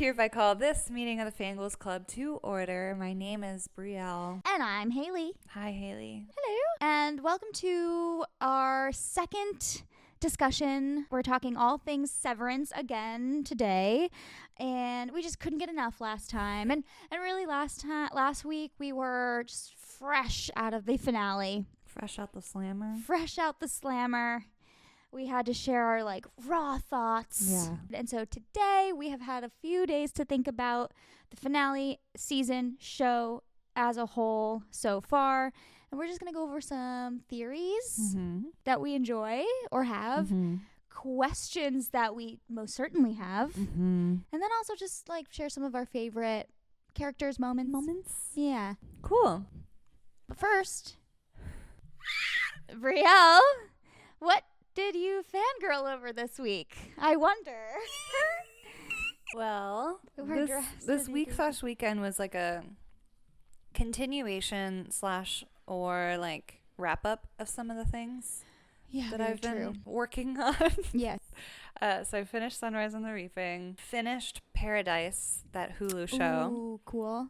hereby call this meeting of the Fangirls Club to order. My name is Brielle. And I'm Haley. Hi, Haley. Hello. And welcome to our second discussion. We're talking all things Severance again today. And we just couldn't get enough last time. And really last week we were just fresh out of the finale. Fresh out the slammer. Fresh out the slammer. We had to share our raw thoughts. Yeah. And so today we have had a few days to think about the finale season show as a whole so far. And we're just going to go over some theories that we enjoy or have, questions that we most certainly have, and then also just share some of our favorite characters, moments. Yeah. Cool. But first, Brielle, what did you fangirl over this week? I wonder. Well, this week/weekend was like a continuation / or wrap up of some of the things that I've been working on. Yes. So I finished Sunrise on the Reaping, finished Paradise, that Hulu show. Ooh, cool.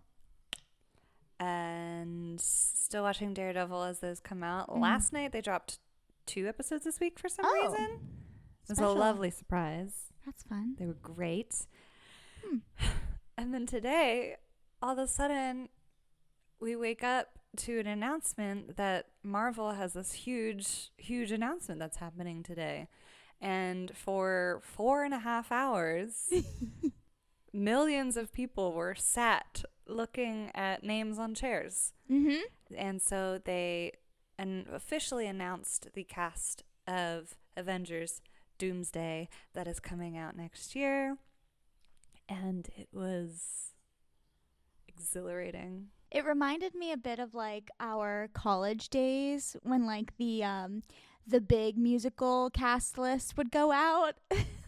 And still watching Daredevil as those come out. Last night they dropped 2 episodes this week for some reason. It was a lovely surprise. That's fun. They were great. And then today, all of a sudden, we wake up to an announcement that Marvel has this huge, huge announcement that's happening today. And for 4.5 hours, millions of people were sat looking at names on chairs. And so they officially announced the cast of Avengers Doomsday that is coming out next year. And it was exhilarating. It reminded me a bit of our college days when the big musical cast list would go out.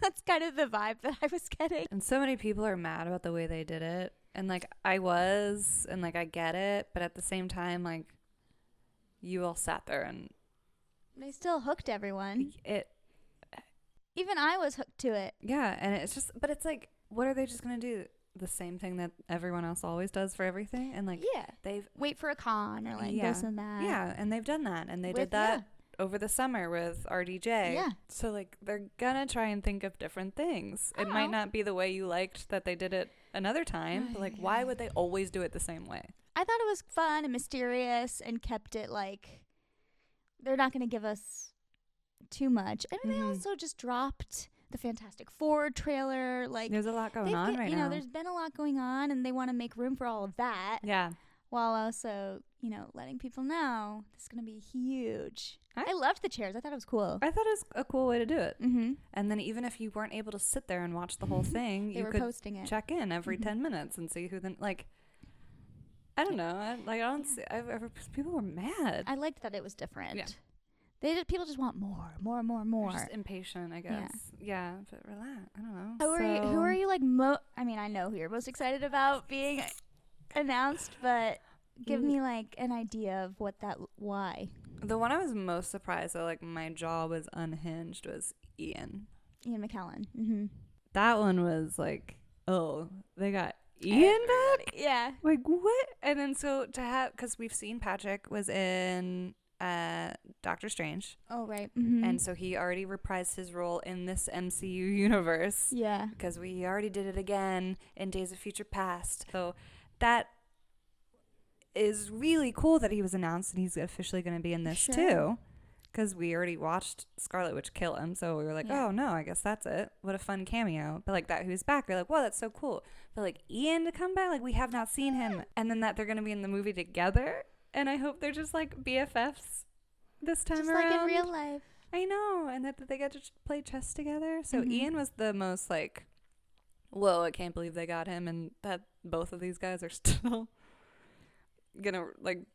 That's kind of the vibe that I was getting. And so many people are mad about the way they did it. And I was, and I get it, but at the same time, you all sat there and they still hooked everyone. Even I was hooked to it. Yeah, and it's just, but it's what are they just gonna do? The same thing that everyone else always does for everything? And they've wait for a con or this and that. Yeah, and they've done that, and they did that over the summer with RDJ. Yeah. So they're gonna try and think of different things. It might not be the way you liked that they did it another time, but why would they always do it the same way? I thought it was fun and mysterious and kept it they're not gonna give us too much. I mean, they also just dropped the Fantastic Four trailer. There's a lot going on right now. There's been a lot going on, and they want to make room for all of that. Yeah. While also, letting people know this is going to be huge. I loved the chairs. I thought it was cool. I thought it was a cool way to do it. And then even if you weren't able to sit there and watch the whole thing, you could posting it. Check in every 10 minutes and see who then, I don't know. I don't see, people were mad. I liked that it was different. Yeah. People just want more. They're just impatient, I guess. Yeah, but relax. I don't know. Who are you I mean, I know who you're most excited about being announced, but give me an idea of why. The one I was most surprised that my jaw was unhinged was Ian McKellen. That one was oh, they got Ian back? Yeah. What? And then so to have, because we've seen Patrick was in Doctor Strange. Oh, right. And so he already reprised his role in this MCU universe. Yeah. Because we already did it again in Days of Future Past. So that is really cool that he was announced and he's officially going to be in this too. Because we already watched Scarlet Witch kill him. So we were oh no, I guess that's it. What a fun cameo. But that who's back, we're whoa, that's so cool. But Ian to come back, we have not seen him. And then that they're going to be in the movie together. And I hope they're just BFFs this time just around. Just in real life. I know. And that they get to play chess together. So Ian was the most whoa, I can't believe they got him. And that both of these guys are still gonna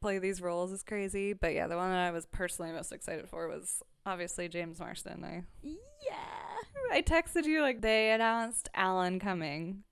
play these roles is crazy. But yeah, the one that I was personally most excited for was obviously James Marsden. I texted you they announced Alan coming.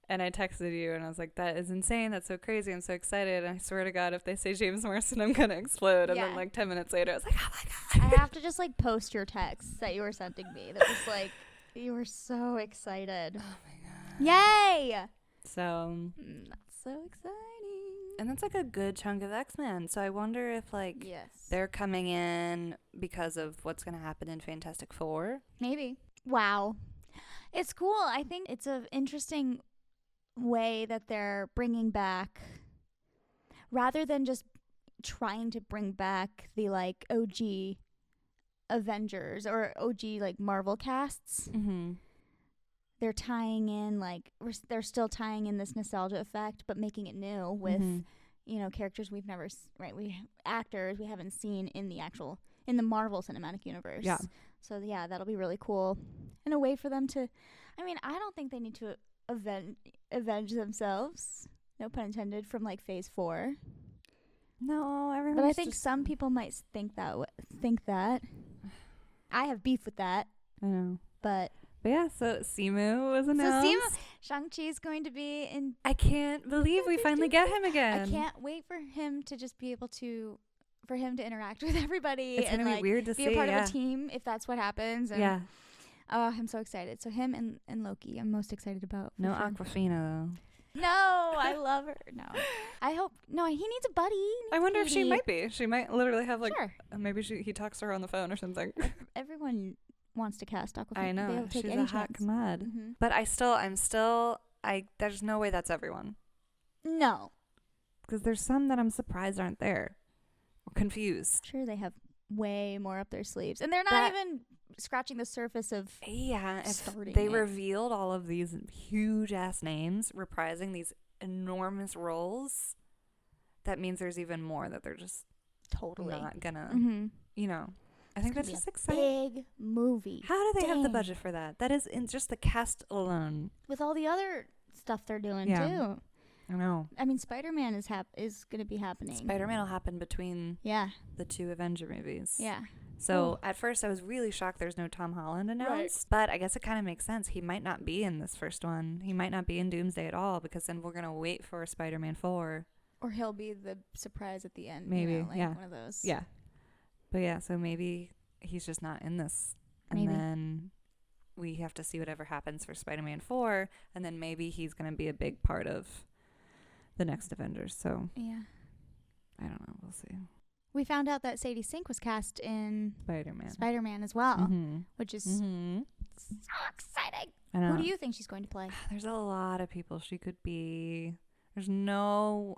And I texted you, and I was that is insane. That's so crazy. I'm so excited. And I swear to God, if they say James Marsden, I'm going to explode. And then, 10 minutes later, I was oh, my God. I have to just, post your texts that you were sending me. That was, you were so excited. Oh, my Yay! So That's so exciting. and that's like a good chunk of X-Men. So I wonder if like Yes. they're coming in because of what's going to happen in Fantastic Four. Maybe. Wow. It's cool. I think it's an interesting way that they're bringing back, rather than just trying to bring back the like OG Avengers or OG like Marvel casts. Mm-hmm. They're tying in like they're still tying in this nostalgia effect, but making it new with characters we've never actors we haven't seen in the Marvel Cinematic Universe. Yeah. So yeah, that'll be really cool, and a way for them to. I mean, I don't think they need to avenge themselves. No pun intended. From like Phase 4. No, everyone. But I think some people might think that. I have beef with that. I know. But yeah, so Simu was announced. So Shang-Chi's going to be in. I can't believe we finally get him again. I can't wait for him to just be able to, for him to interact with everybody. It's gonna be weird to be see. A part of a team if that's what happens. And yeah. Oh, I'm so excited. So him and Loki, I'm most excited about. No Awkwafina though. No, I love her. No, I hope. No, he needs a buddy. I wonder if she might be. She might literally have like. Sure. Maybe he talks to her on the phone or something. Everyone wants to cast Awkwafina. I know. They'll take she's any a hot chance. commode. Mm-hmm. But there's no way that's everyone. No. Because there's some that I'm surprised aren't there. Or confused. Sure, they have way more up their sleeves, and they're not even scratching the surface of. Yeah, if starting they it. revealed all of these huge ass names, reprising these enormous roles, that means there's even more that they're just totally not gonna. Mm-hmm. I think that's just exciting. Big movie. How do they have the budget for that? That is in just the cast alone. With all the other stuff they're doing too. I know. I mean, Spider-Man is going to be happening. Spider-Man will happen between the two Avenger movies. Yeah. So at first I was really shocked there's no Tom Holland announced. But I guess it kind of makes sense. He might not be in this first one. He might not be in Doomsday at all, because then we're going to wait for Spider-Man 4. Or he'll be the surprise at the end. Maybe, one of those. Yeah. But yeah, so maybe he's just not in this. And Maybe. then we have to see whatever happens for Spider-Man 4. And then maybe he's going to be a big part of the next Avengers. So yeah, I don't know. We'll see. We found out that Sadie Sink was cast in Spider-Man as well, mm-hmm. which is so exciting. I know. Who do you think she's going to play? There's a lot of people she could be. There's no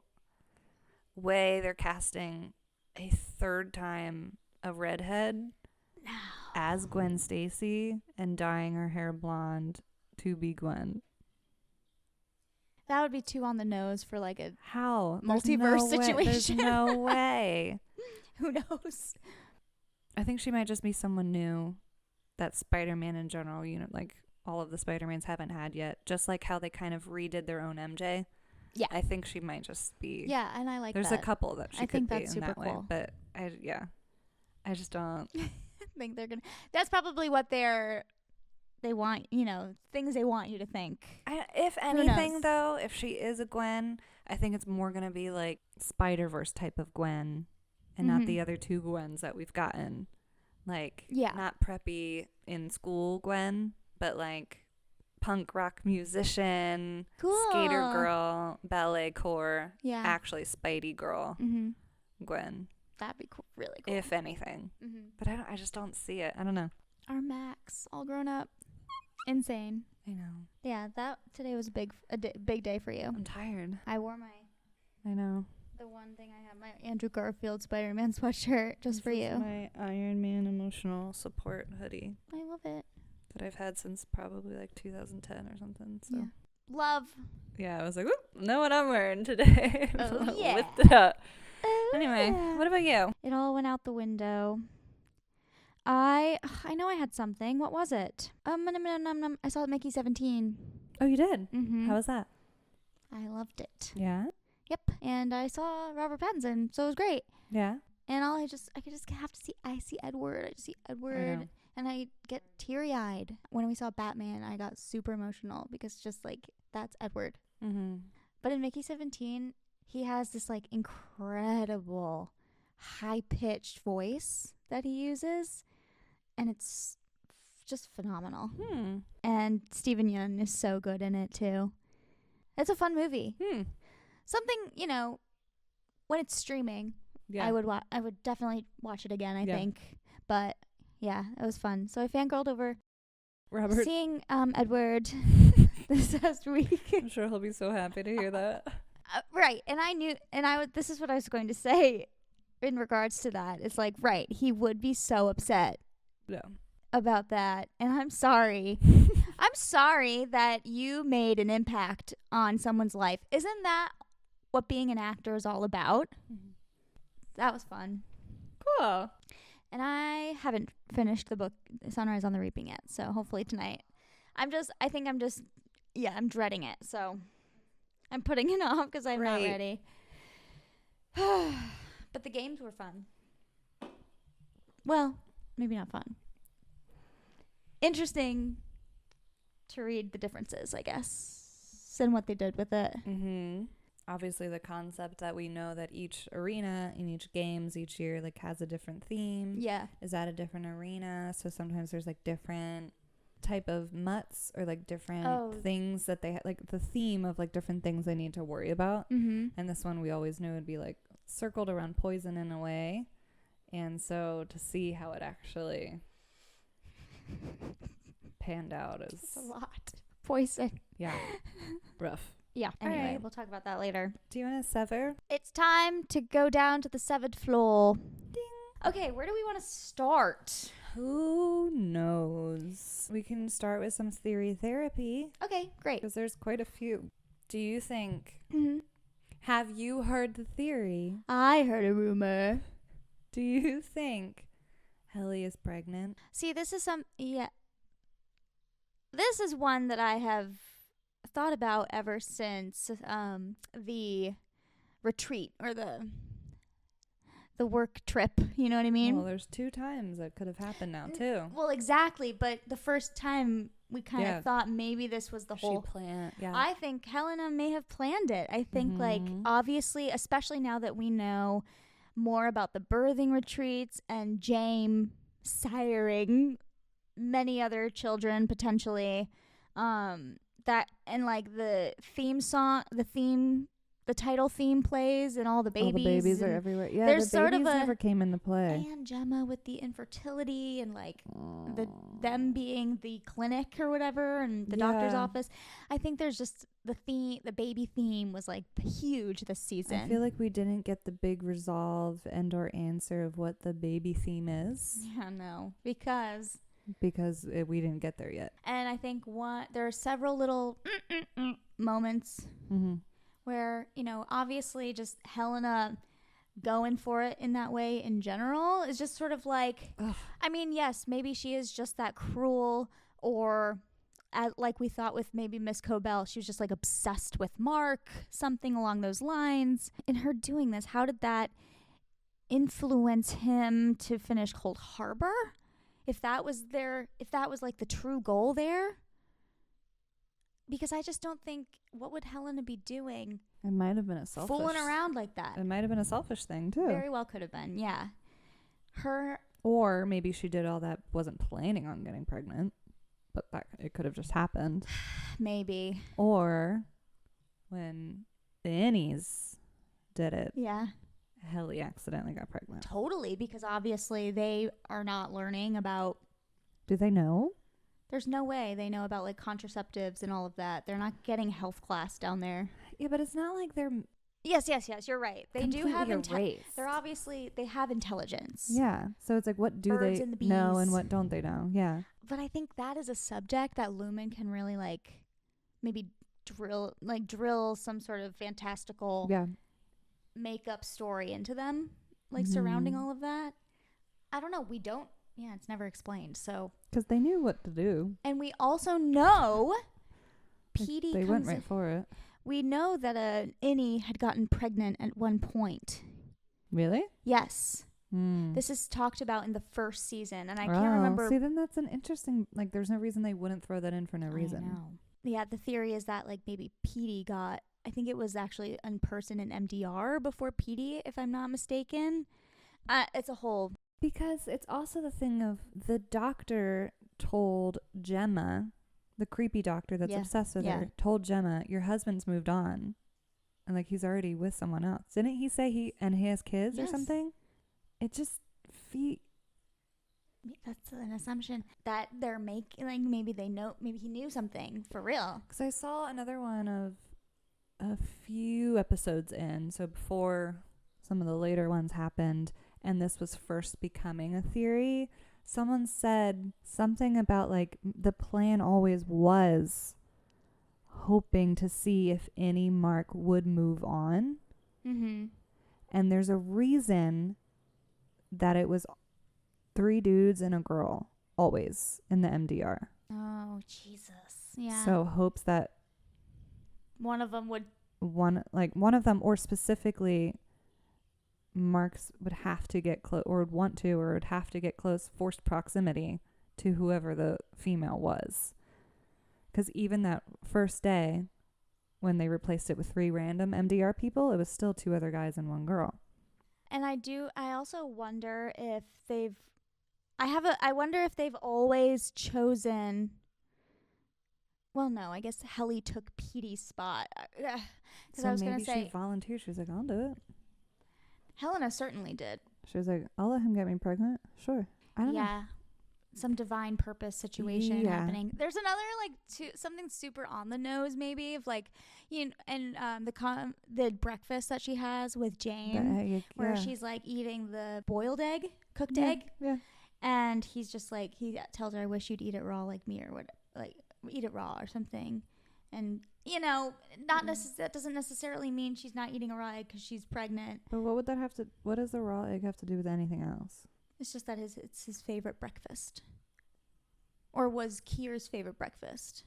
way they're casting a third time a redhead as Gwen Stacy and dyeing her hair blonde to be Gwen. That would be too on the nose for like a There's multiverse situation. There's no way. Who knows? I think she might just be someone new that Spider-Man in general, like all of the Spider-Mans haven't had yet. Just like how they kind of redid their own MJ. Yeah. I think she might just be. Yeah, and I like There's that. a couple that she I could think be that's in super that way. cool. But I just don't. I think they're going to. That's probably what they want, things they want you to think. If anything, though, if she is a Gwen, I think it's more going to be like Spider-Verse type of Gwen and not the other two Gwens that we've gotten. Like, not preppy in school Gwen, but like punk rock musician, skater girl, ballet core, actually Spidey girl, Gwen. That'd be cool, really cool. If anything. But I just don't see it. I don't know. Our Max, all grown up. Insane. I know. Yeah, today was a big day for you. I'm tired. I wore I know. the one thing I have, my Andrew Garfield Spider-Man sweatshirt just for you. My Iron Man emotional support hoodie I love it. that I've had since probably like 2010 or something. So Yeah. Love. yeah, I was like, whoop, know what I'm wearing today. Oh, yeah. Lift it up. Oh, Anyway, yeah. what about you? It all went out the window. I know I had something. What was it? I saw Mickey 17. Oh, you did? Mm-hmm. How was that? I loved it. Yeah? Yep. And I saw Robert Pattinson, so it was great. Yeah? And I see Edward. I just see Edward. And I get teary-eyed. When we saw Batman, I got super emotional because just like, that's Edward. Mm-hmm. But in Mickey 17, he has this like incredible high-pitched voice that he uses. And it's just phenomenal. Hmm. And Steven Yeun is so good in it too. It's a fun movie. Something, you know, when it's streaming, Yeah. I would definitely watch it again, I Yeah. think. But yeah, it was fun. So I fangirled over Robert. seeing Edward this last week. I'm sure he'll be so happy to hear that. Right. And I knew, this is what I was going to say in regards to that. It's like, right, he would be so upset Yeah. about that. And I'm sorry. I'm sorry that you made an impact on someone's life. Isn't that what being an actor is all about? That was fun. Cool. And I haven't finished the book Sunrise on the Reaping yet. So hopefully tonight. I'm dreading it. So I'm putting it off because I'm not ready. But the games were fun. Well, maybe not fun. Interesting to read the differences, I guess, and what they did with it. Obviously, the concept that we know that each arena in each games each year like has a different theme. Yeah. Is at a different arena. So sometimes there's like different type of mutts or like different things that they like the theme of like different things they need to worry about. And this one we always knew would be like circled around poison in a way. And so to see how it actually panned out is a lot. Poison. Yeah. Rough. Yeah. Anyway, right. We'll talk about that later. Do you want to sever? It's time to go down to the severed floor. Ding. Okay, where do we want to start? Who knows? We can start with some theory therapy. Okay, great. Because there's quite a few. Do you think... Have you heard the theory? I heard a rumor. Do you think Helly is pregnant? See, this is This is one that I have thought about ever since the retreat or the work trip, you know what I mean? Well, there's 2 times that could have happened now too. Well, exactly, but the first time we kind of thought maybe this was the whole plan. Yeah. I think Helena may have planned it. I think like obviously, especially now that we know more about the birthing retreats and James siring many other children potentially, that and like the theme song, the title theme plays and all the babies. All the babies are everywhere. Yeah, there's the babies sort of never came into play. And Gemma with the infertility and like them being the clinic or whatever and the doctor's office. I think there's just the baby theme was like huge this season. I feel like we didn't get the big resolve and or answer of what the baby theme is. Yeah, no, because we didn't get there yet. And I think there are several little moments where, you know, obviously just Helena going for it in that way in general is just sort of like, I mean, yes, maybe she is just that cruel, or like we thought with maybe Miss Cobell, she was just like obsessed with Mark, something along those lines. In her doing this, how did that influence him to finish Cold Harbor? If that was like the true goal there. Because I just don't think, what would Helena be doing? It might have been a selfish... Fooling around like that. It might have been a selfish thing, too. Very well could have been, yeah. Or maybe she did all that, wasn't planning on getting pregnant, but it could have just happened. Maybe. Or when the Annies did it. Yeah. Helly accidentally got pregnant. Totally, because obviously they are not learning about... Do they know? There's no way they know about like contraceptives and all of that. They're not getting health class down there. Yeah, but it's not like they're... Yes, you're right. They do have they're obviously, they have intelligence. Yeah, so it's like, what do Birds they and the know bees. and what don't they know? Yeah. But I think that is a subject that Lumen can really like maybe drill some sort of fantastical make-up story into them, like surrounding all of that. I don't know. We don't. Yeah, it's never explained. So because they knew what to do, and we also know Petey. They went right for it. We know that Innie had gotten pregnant at one point. Really? Yes. This is talked about in the first season, and I can't remember. See, then that's an interesting. Like, there's no reason they wouldn't throw that in for no reason. I know. Yeah, the theory is that like maybe Petey got. I think it was actually in person in MDR before Petey, if I'm not mistaken. It's a whole. Because it's also the thing of the doctor told Gemma, the creepy doctor that's obsessed with her, told Gemma, your husband's moved on. And like he's already with someone else. Didn't he say he has kids or something? It just that's an assumption that they're making. Like maybe they know. Maybe he knew something for real. Because I saw another one of a few episodes in, so before some of the later ones happened, and this was first becoming a theory. Someone said something about like the plan always was hoping to see if any Mark would move on. Mm-hmm. And there's a reason that it was 3 dudes and a girl always in the MDR. Oh, Jesus. Yeah. So hopes that one of them would... one of them, or specifically Marks would have to get close, or would want to, or would have to get close, forced proximity to whoever the female was. Because even that first day, when they replaced it with 3 random MDR people, it was still 2 other guys and 1 girl. And I also wonder if I wonder if they've always chosen... Well, no, I guess Helly took Petey's spot. So I was going to say... she volunteered. She was like, I'll do it. Helena certainly did. She was like, I'll let him get me pregnant. Sure. I don't know. Yeah. Some divine purpose situation happening. There's another something super on the nose maybe of like, you know, and the breakfast that she has with Jane where she's like eating the boiled egg, cooked egg. Yeah. And he's just like, he tells her, I wish you'd eat it raw like me, or what, like eat it raw or something. And you know, that doesn't necessarily mean she's not eating a raw egg because she's pregnant. But what does the raw egg have to do with anything else? It's just that it's his favorite breakfast. Or was Kier's favorite breakfast.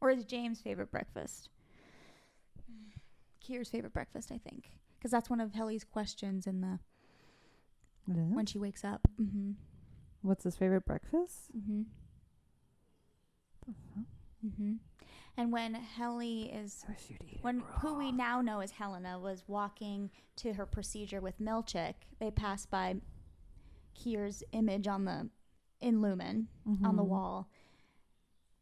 Or is James' favorite breakfast. Kier's favorite breakfast, I think. Because that's one of Helly's questions in when she wakes up. Mm-hmm. What's his favorite breakfast? Mm-hmm. Mm-hmm. And when Helly is... who we now know as Helena was walking to her procedure with Milchick, they passed by Kier's image in Lumen on the wall.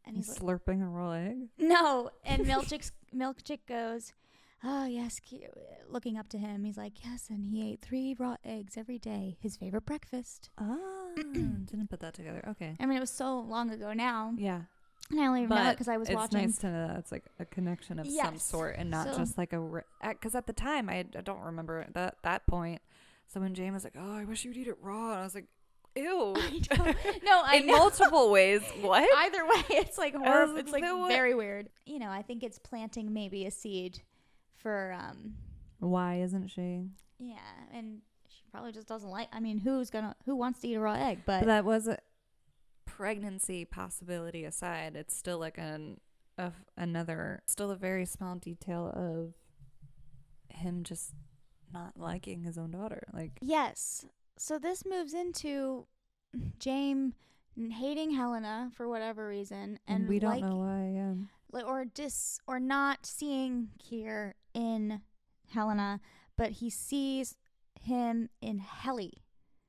And he's slurping a raw egg? No. And Milchick goes, oh, yes, Kier, looking up to him. He's like, yes, and he ate 3 raw eggs every day. His favorite breakfast. Oh, didn't put that together. Okay. I mean, it was so long ago now. Yeah. And I only remember it because I was watching. It's nice to know that it's like a connection of some sort and not just like because at the time, I don't remember that point. So when Jane was like, oh, I wish you'd eat it raw. And I was like, ew. In multiple ways. What? Either way, it's like horrible. It's like very weird. You know, I think it's planting maybe a seed for... Why isn't she? Yeah, and she probably just doesn't like... I mean, who wants to eat a raw egg? But that was a pregnancy possibility aside. It's still like still a very small detail of him just not liking his own daughter. Like, yes. So this moves into James hating Helena for whatever reason, and we don't know why. Or not seeing Kier in Helena, but he sees him in Helly.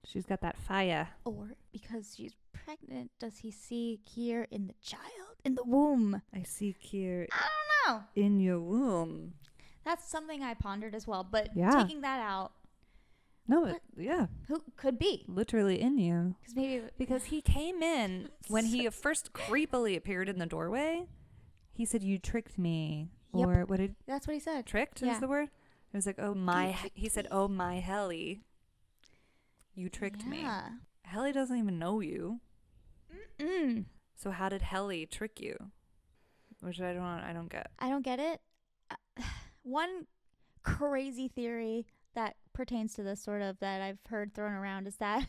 She's got that fire. Or because she's pregnant, does he see Kier in the child, in the womb? I see Kier. I don't know. In your womb. That's something I pondered as well. But taking that out. No, Who could be? Literally in you. Because he came in when he first creepily appeared in the doorway. He said, "You tricked me." Yep. Or what did... That's what he said. Tricked is the word? It was like, oh my... He said, oh my Helly. You tricked me. Helly doesn't even know you. Mm-mm. So how did Helly trick you? Which I don't get. I don't get it. One crazy theory that pertains to this sort of that I've heard thrown around is that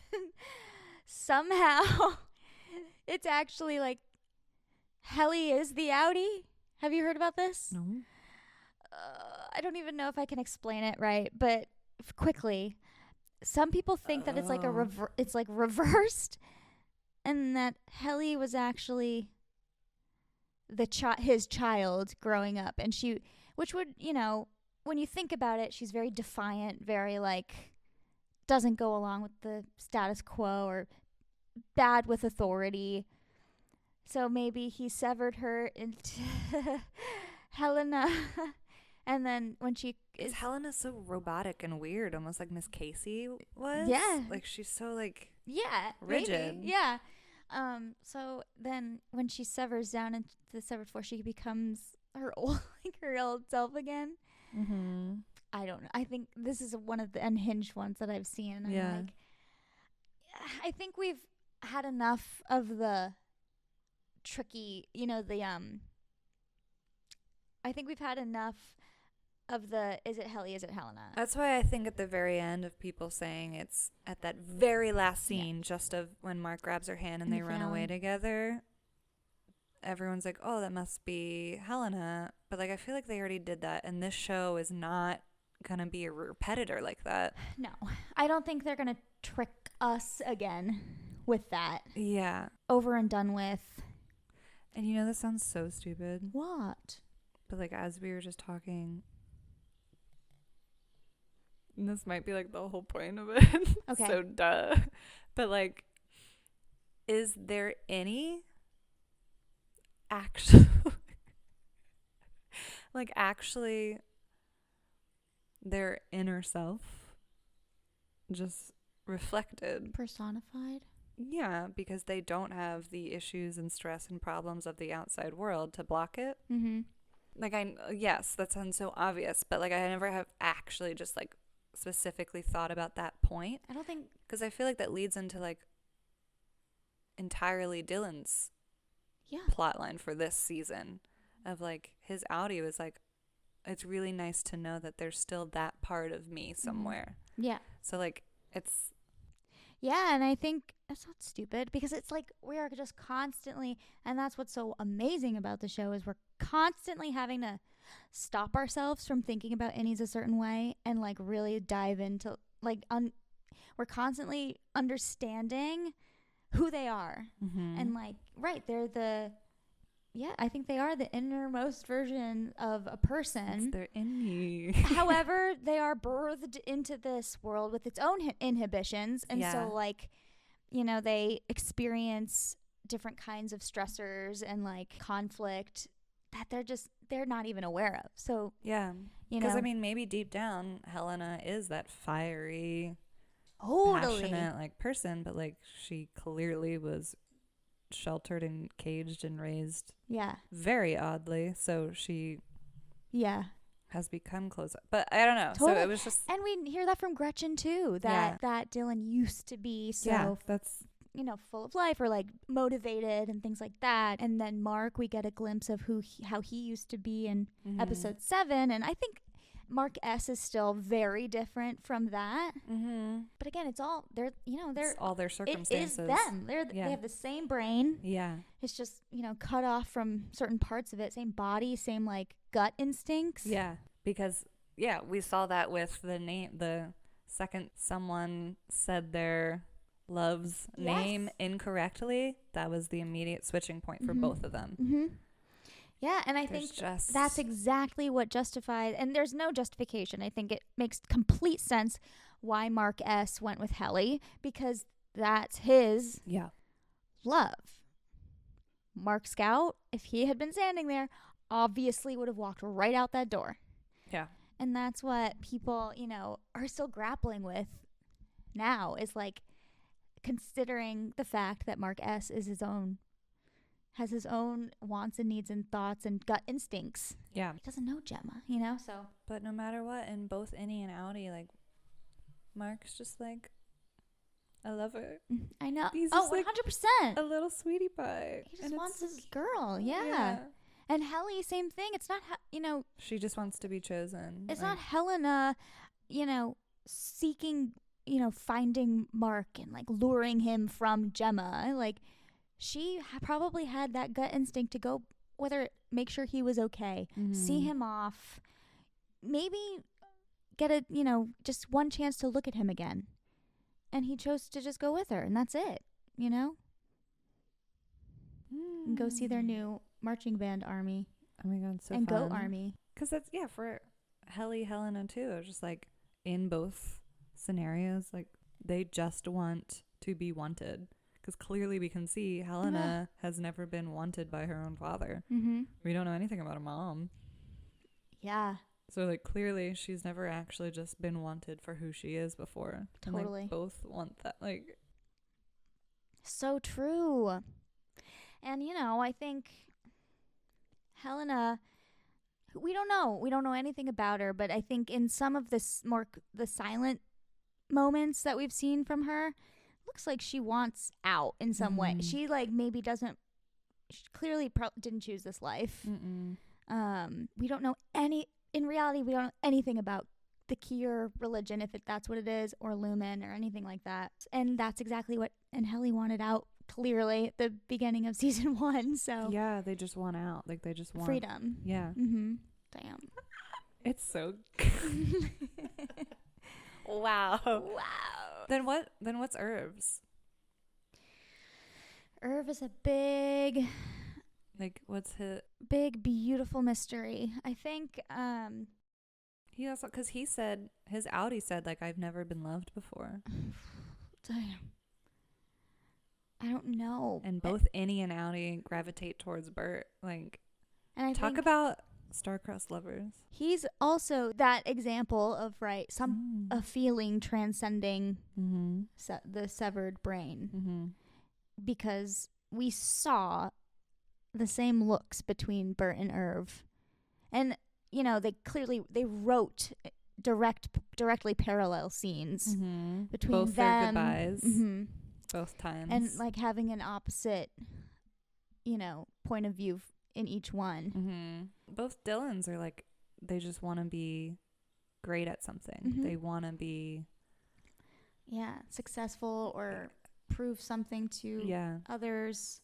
somehow it's actually like Helly is the outie. Have you heard about this? No. I don't even know if I can explain it right, but quickly, some people think that it's like it's like reversed, and that Helly was actually his child growing up, and which would, you know, when you think about it, she's very defiant, very like doesn't go along with the status quo or bad with authority. So maybe he severed her into Helena. And then when she is... Helena's so robotic and weird, almost like Miss Casey was. Yeah. Like, she's so, like, yeah, rigid. Maybe. Yeah. So then when she severs down into the severed force, she becomes her old self again. Mm-hmm. I don't know. I think this is one of the unhinged ones that I've seen. And Yeah. I'm like, I think we've had enough of the tricky, I think we've had enough of the, is it Helly, is it Helena? That's why I think at the very end of people saying it's at that very last scene, just of when Mark grabs her hand and In they the run finale. away together, everyone's like, oh, that must be Helena. But, like, I feel like they already did that, and this show is not going to be a repetitor like that. No. I don't think they're going to trick us again with that. Yeah. Over and done with. And you know, this sounds so stupid. What? But, like, as we were just talking, and this might be, like, the whole point of it. Okay. So, duh. But, like, is there any actually, like, actually their inner self just reflected? Personified? Yeah, because they don't have the issues and stress and problems of the outside world to block it. Mm-hmm. Like, yes, that sounds so obvious, but, like, I never have actually just, like, specifically thought about that point. I don't think... Because I feel like that leads into, like, entirely Dylan's plot line for this season of, like, his outie was like, it's really nice to know that there's still that part of me somewhere. Yeah. So, like, it's... Yeah, and I think that's not stupid because it's like we are just constantly, and that's what's so amazing about the show is we're constantly having to stop ourselves from thinking about Innies a certain way and, like, really dive into, like, we're constantly understanding who they are. Mm-hmm. And, like, right, I think they are the innermost version of a person. It's their Innie. However, they are birthed into this world with its own inhibitions. And so, like, they experience different kinds of stressors and, like, conflict that they're not even aware of. So, yeah. Because, I mean, maybe deep down, Helena is that fiery, passionate, like, person, but, like, she clearly was sheltered and caged and raised very oddly, so she has become close up. But I don't know. Totally. So it was just, and we hear that from Gretchen too, that Dylan used to be that's full of life or, like, motivated and things like that. And then Mark, we get a glimpse of how he used to be in episode 7, and I think Mark S is still very different from that. Mm-hmm. But again, it's all it's all their circumstances. It is them. They have the same brain. Yeah. It's just, cut off from certain parts of it. Same body, same, like, gut instincts. Yeah. Because we saw that with the second someone said their love's name incorrectly, that was the immediate switching point for both of them. Mm-hmm. Yeah, and I think that's exactly what justified, and there's no justification. I think it makes complete sense why Mark S went with Helly, because that's his love. Mark Scout, if he had been standing there, obviously would have walked right out that door. Yeah. And that's what people, are still grappling with now, is, like, considering the fact that Mark S has his own wants and needs and thoughts and gut instincts. Yeah. He doesn't know Gemma, so. But no matter what, in both Innie and Outie, like, Mark's just like, I love her. I know. He's 100%. A little sweetie pie. He just wants his girl. Yeah. And Helly, same thing. It's not, she just wants to be chosen. It's not Helena, seeking, finding Mark and, like, luring him from Gemma. Like, she probably had that gut instinct to go make sure he was okay, see him off, maybe get just one chance to look at him again. And he chose to just go with her, and that's it, And go see their new marching band army. Oh my God, so and fun. Goat army. Because that's, for Helena too. It was just, like, in both scenarios, like, they just want to be wanted. Because clearly we can see Helena has never been wanted by her own father. Mm-hmm. We don't know anything about her mom. Yeah. So, like, clearly she's never actually just been wanted for who she is before. Totally. And, like, both want that. Like, so true. And, you know, I think Helena, we don't know anything about her, but I think in some of the silent moments that we've seen from her, looks like she wants out in some way. She, like, maybe doesn't, she clearly didn't choose this life. We don't know in reality, we don't know anything about the Kier religion, if that's what it is, or Lumen, or anything like that. And that's exactly what Heli wanted out, clearly, at the beginning of season 1. So yeah, they just want out. Like, they just want freedom. Yeah. Mm-hmm. Damn. It's so wow. Then what's Irv's? Irv is a big, like, what's his big, beautiful mystery. I think he also, because he said, his outie said, like, I've never been loved before. Damn. I don't know. And both Innie and Outie gravitate towards Bert. Like, and I talk about star-crossed lovers. He's also that example of, right, a feeling transcending the severed brain. Because we saw the same looks between Bert and Irv. And, you know, they wrote directly parallel scenes between both them. Their goodbyes. Both times. And, like, having an opposite, you know, point of view in each one. Both Dylans are, like, they just want to be great at something. They want to be successful or prove something to others.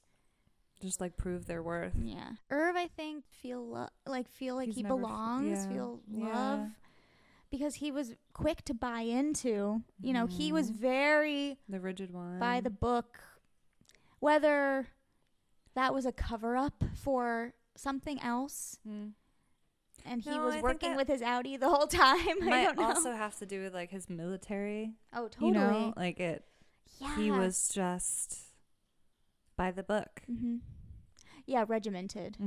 Just, like, prove their worth. Yeah. Irv, I think, feel like he belongs, feel love. Because he was quick to buy into, you know, he was very the rigid one by the book. Whether that was a cover-up for something else, and he was working with his outie the whole time. I don't know. Might also have to do with, like, his military. Oh, totally. You know, like, it. Yeah. He was just by the book. Yeah, regimented.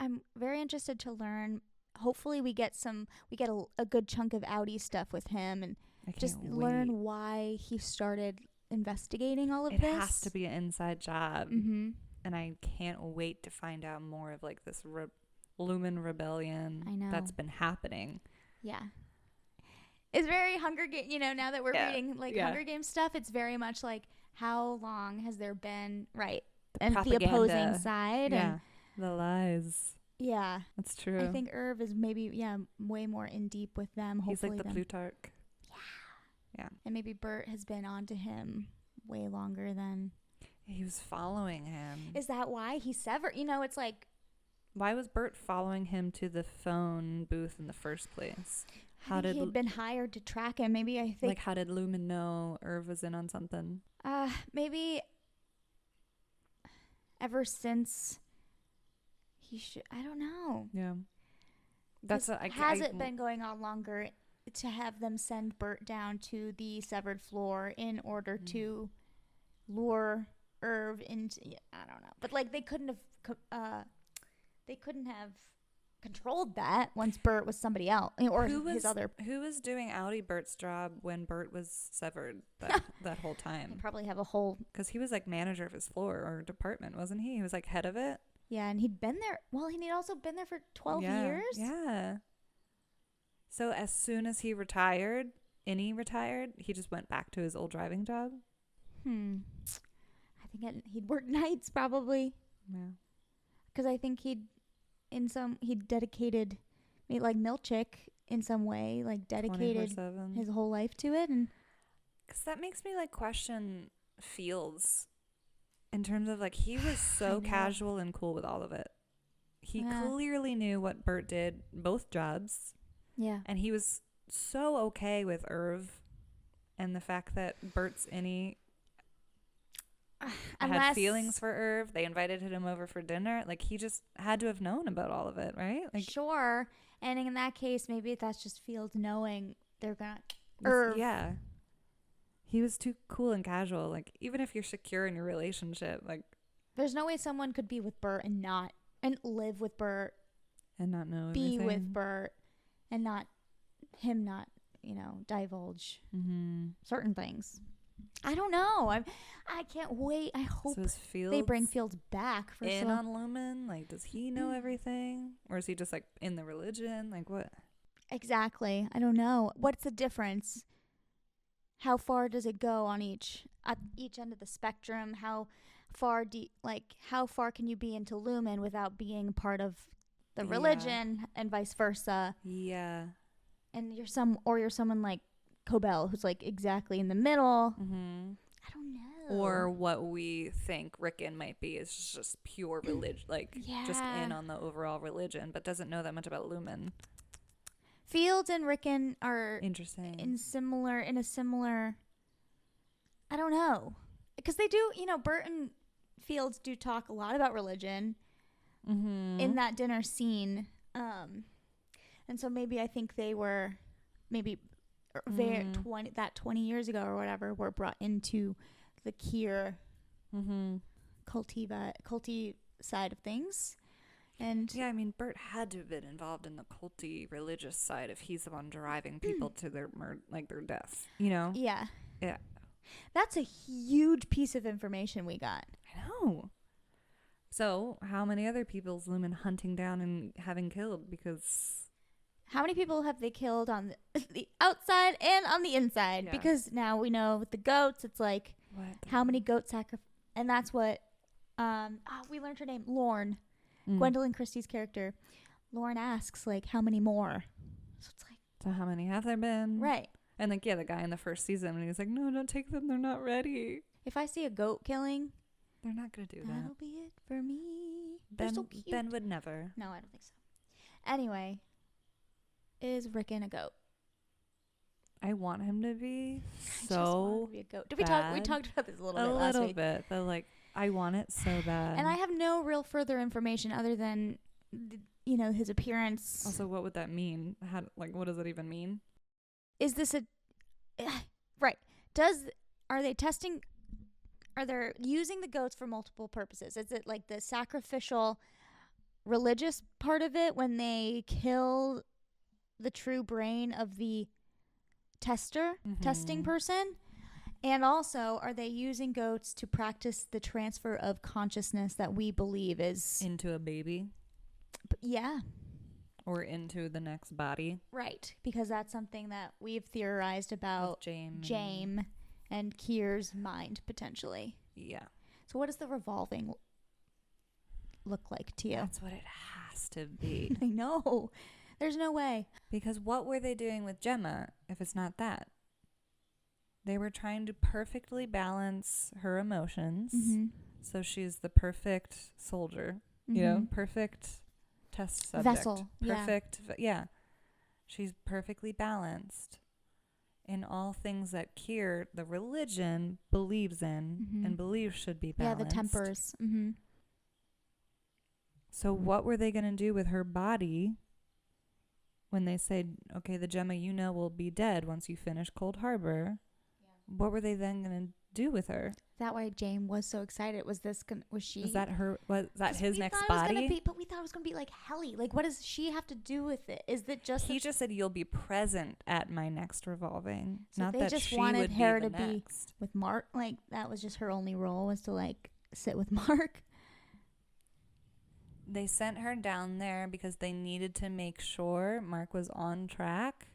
I'm very interested to learn. Hopefully we get a good chunk of outie stuff with him, and just learn why he started investigating all of this. It has to be an inside job. And I can't wait to find out more of, like, this Lumen rebellion that's been happening. Yeah. It's very Hunger Games, you know, now that we're reading, like, Hunger Games stuff, it's very much like, how long has there been, right, and the opposing side. And the lies. Yeah. That's true. I think Irv is maybe, way more in deep with them. He's hopefully like the Plutarch. Yeah. And maybe Bert has been onto him way longer than... He was following him. Is that why he severed? You know, it's like... Why was Bert following him to the phone booth in the first place? How did he had been hired to track him? Maybe, I think... Like, how did Lumen know Irv was in on something? Maybe ever since... I don't know. Yeah. That's what has it been going on longer to have them send Bert down to the severed floor in order to lure Irv into, I don't know. But, like, they couldn't have controlled that once Bert was somebody else, or who was doing outie Bert's job when Bert was severed that whole time? They probably have a whole, because he was, like, manager of his floor or department, wasn't he? He was, like, head of it. Yeah, and he'd been there. Well, he'd also been there for 12 years. Yeah. So as soon as he retired, Innie retired, he just went back to his old driving job. I think he'd work nights probably. Yeah. Because I think he'd dedicated, like Milchick in some way, like dedicated 24/7. His whole life to it. And because that makes me, like, question Fields. In terms of, like, he was so casual and cool with all of it. He clearly knew what Bert did, both jobs. Yeah. And he was so okay with Irv and the fact that Bert's Innie had feelings for Irv. They invited him over for dinner. Like, he just had to have known about all of it, right? Like, sure. And in that case, maybe that's just Fields knowing they're going to... Irv. Yeah. He was too cool and casual. Like, even if you're secure in your relationship, like, There's no way someone could be with Bert and live with Bert, and not know be everything. with Bert, and not divulge certain things. I don't know. I can't wait. I hope So is Fields they bring Fields back for in on Lumen? Like, does he know everything? Or is he just, like, in the religion? Like, what? Exactly. I don't know. What's the difference? How far does it go on at each end of the spectrum? How far can you be into Lumen without being part of the religion and vice versa? Yeah. And you're someone like Cobell, who's like exactly in the middle. Mm-hmm. I don't know. Or what we think Rickon might be is just pure religion, like just in on the overall religion, but doesn't know that much about Lumen. Fields and Rickon are interesting in a similar. I don't know, because they do. Bert and Fields do talk a lot about religion in that dinner scene, and so maybe I think they were 20 years ago or whatever were brought into the Kier culty side of things. And yeah, I mean, Bert had to have been involved in the culty religious side if he's the one driving people to their death, Yeah. Yeah. That's a huge piece of information we got. I know. So, how many other people is Lumen hunting down and having killed? Because how many people have they killed on the outside and on the inside? Yeah. Because now we know with the goats, it's like how many goat sacrifice, and that's what we learned her name, Lorne. Gwendolyn Christie's character, Lauren asks, like, how many more? So it's like, so how many have there been? Right. And like, yeah, the guy in the first season, and he's like, no, don't take them. They're not ready. If I see a goat killing, they're not going to do that. That'll be it for me. Ben, They're so cute. Ben would never. No, I don't think so. Anyway, is Rickon a goat? I want him to be I just want him to be a goat. Did we talk? We talked about this a little bit last week. A little bit, but like, I want it so bad. And I have no real further information other than, his appearance. Also, what would that mean? What does that even mean? Is this right? Are they using the goats for multiple purposes? Is it like the sacrificial religious part of it when they kill the true brain of the testing person? And also, are they using goats to practice the transfer of consciousness that we believe is into a baby? Yeah. Or into the next body? Right, because that's something that we've theorized about James and Kier's mind, potentially. Yeah. So what does the revolving look like to you? That's what it has to be. I know. There's no way. Because what were they doing with Gemma if it's not that? They were trying to perfectly balance her emotions. So she's the perfect soldier, perfect test subject. Vessel. Perfect. Yeah. She's perfectly balanced in all things that Kier, the religion, believes in and believes should be balanced. Yeah, the tempers. So what were they going to do with her body when they said, okay, the Gemma will be dead once you finish Cold Harbor? What were they then going to do with her? That why James was so excited. Was she? Was that her? Was that his next body? But we thought it was going to be like Helly. Like, what does she have to do with it? Is it just? He just said you'll be present at my next revolving. So not they that just she wanted would her be to be with Mark. Like that was just her only role, was to like sit with Mark. They sent her down there because they needed to make sure Mark was on track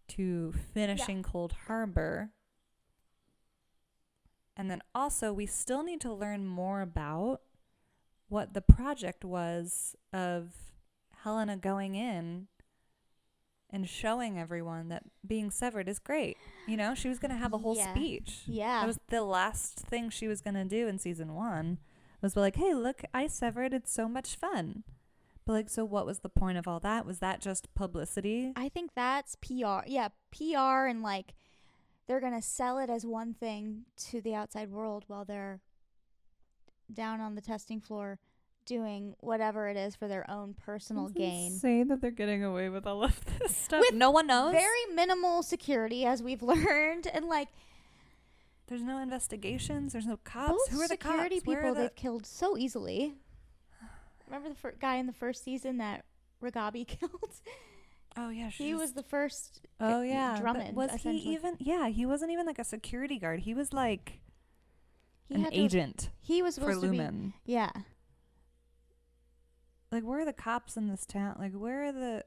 to finishing Cold Harbor. And then also we still need to learn more about what the project was of Helena going in and showing everyone that being severed is great. She was going to have a whole speech. Yeah. That was the last thing she was going to do in season 1 was be like, hey, look, I severed. It's so much fun. But like, so what was the point of all that? Was that just publicity? I think that's PR. Yeah, PR, and like they're going to sell it as one thing to the outside world while they're down on the testing floor doing whatever it is for their own personal gain. Say that they're getting away with all of this stuff. With no one knows. Very minimal security, as we've learned, and like there's no investigations. There's no cops. Both Who are the cops? security people they've killed so easily. Remember the guy in the first season that Ragabi killed? Oh yeah, he was the first. Oh yeah, Drummond. Was he even? Yeah, he wasn't even like a security guard. He was like an agent. He was supposed for Lumen. Yeah. Like, where are the cops in this town? Like, where's the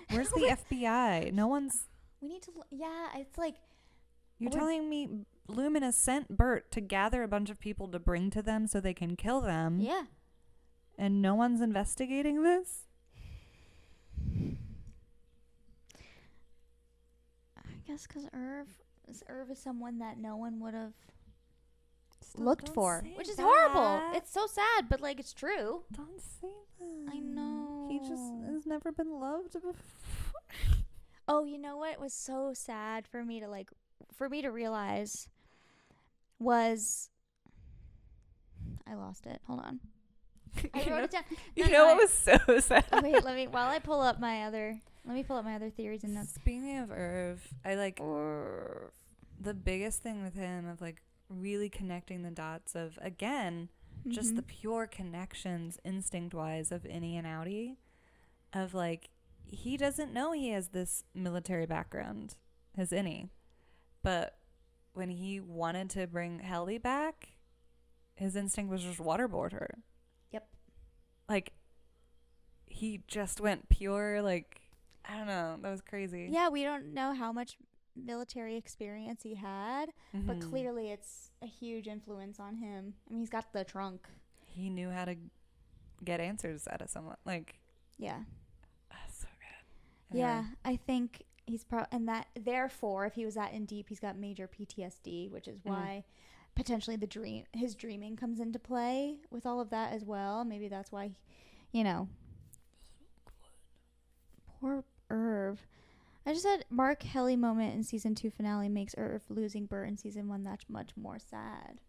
FBI? No one's. We need to. Yeah, it's like. You're telling me Lumen has sent Bert to gather a bunch of people to bring to them so they can kill them. Yeah. And no one's investigating this? I guess because Irv is someone that no one would have looked for, which is horrible. It's so sad, but like it's true. Don't say that. I know. He just has never been loved before. Oh, you know what was so sad for me to realize was I lost it. Hold on. I wrote it down. What was so sad? Wait, let me pull up my other theories and notes. Speaking of Irv, I like the biggest thing with him of like really connecting the dots of, again, just the pure connections instinct wise of Innie and Outie, of like he doesn't know he has this military background as Innie, but when he wanted to bring Helly back, his instinct was just waterboard her. Yep. Like he just went pure, like, I don't know, that was crazy. Yeah, we don't know how much military experience he had, but clearly it's a huge influence on him. I mean, he's got the trunk. He knew how to get answers out of someone. Like, yeah. That's so good. Anyway. Yeah, I think he's and that therefore, if he was that in deep, he's got major PTSD, which is why potentially his dreaming comes into play with all of that as well. Maybe that's why, poor Irv. I just said Mark Helly moment in season 2 finale makes Irv losing Bert in season 1 that much more sad.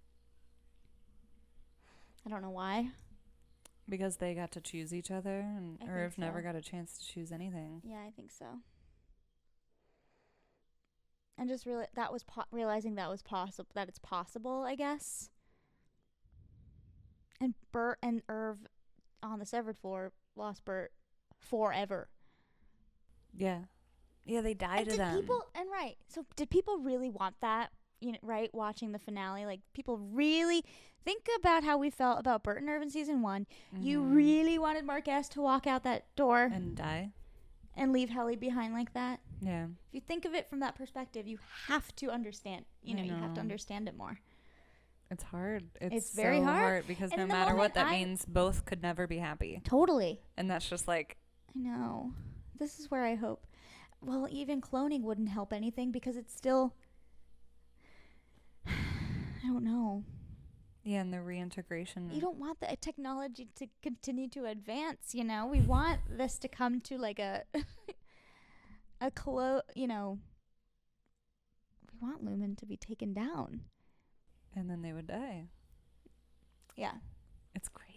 I don't know why. Because they got to choose each other, and Irv never got a chance to choose anything. Yeah, I think so. And just realizing that it's possible, I guess. And Bert and Irv on the severed floor lost Bert forever. Yeah. Yeah, they died to them. So did people really want that? Right? Watching the finale, like people really think about how we felt about Bert and Irv in season 1. You really wanted Mark S to walk out that door and die and leave Helly behind like that. Yeah. If you think of it from that perspective, you have to understand. You have to understand it more. It's hard. It's very hard because no matter what that means, both could never be happy. Totally. And that's just like. I know. This is where I hope. Well, even cloning wouldn't help anything because it's still. I don't know. Yeah, and the reintegration. You don't want the technology to continue to advance, We want this to come to like we want Lumen to be taken down. And then they would die. Yeah. It's crazy.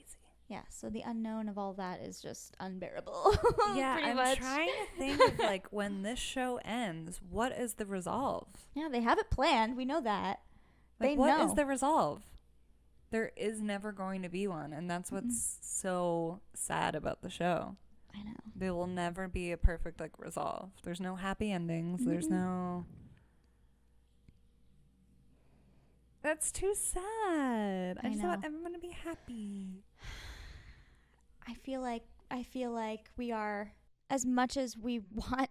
Yeah, so the unknown of all that is just unbearable. Yeah, I'm trying to think of like when this show ends, what is the resolve? Yeah, they have it planned. We know that. Like, what is the resolve? There is never going to be one, and that's what's so sad about the show. I know. There will never be a perfect like resolve. There's no happy endings. There's no. That's too sad. I just want everyone to be happy. I feel like we are, as much as we want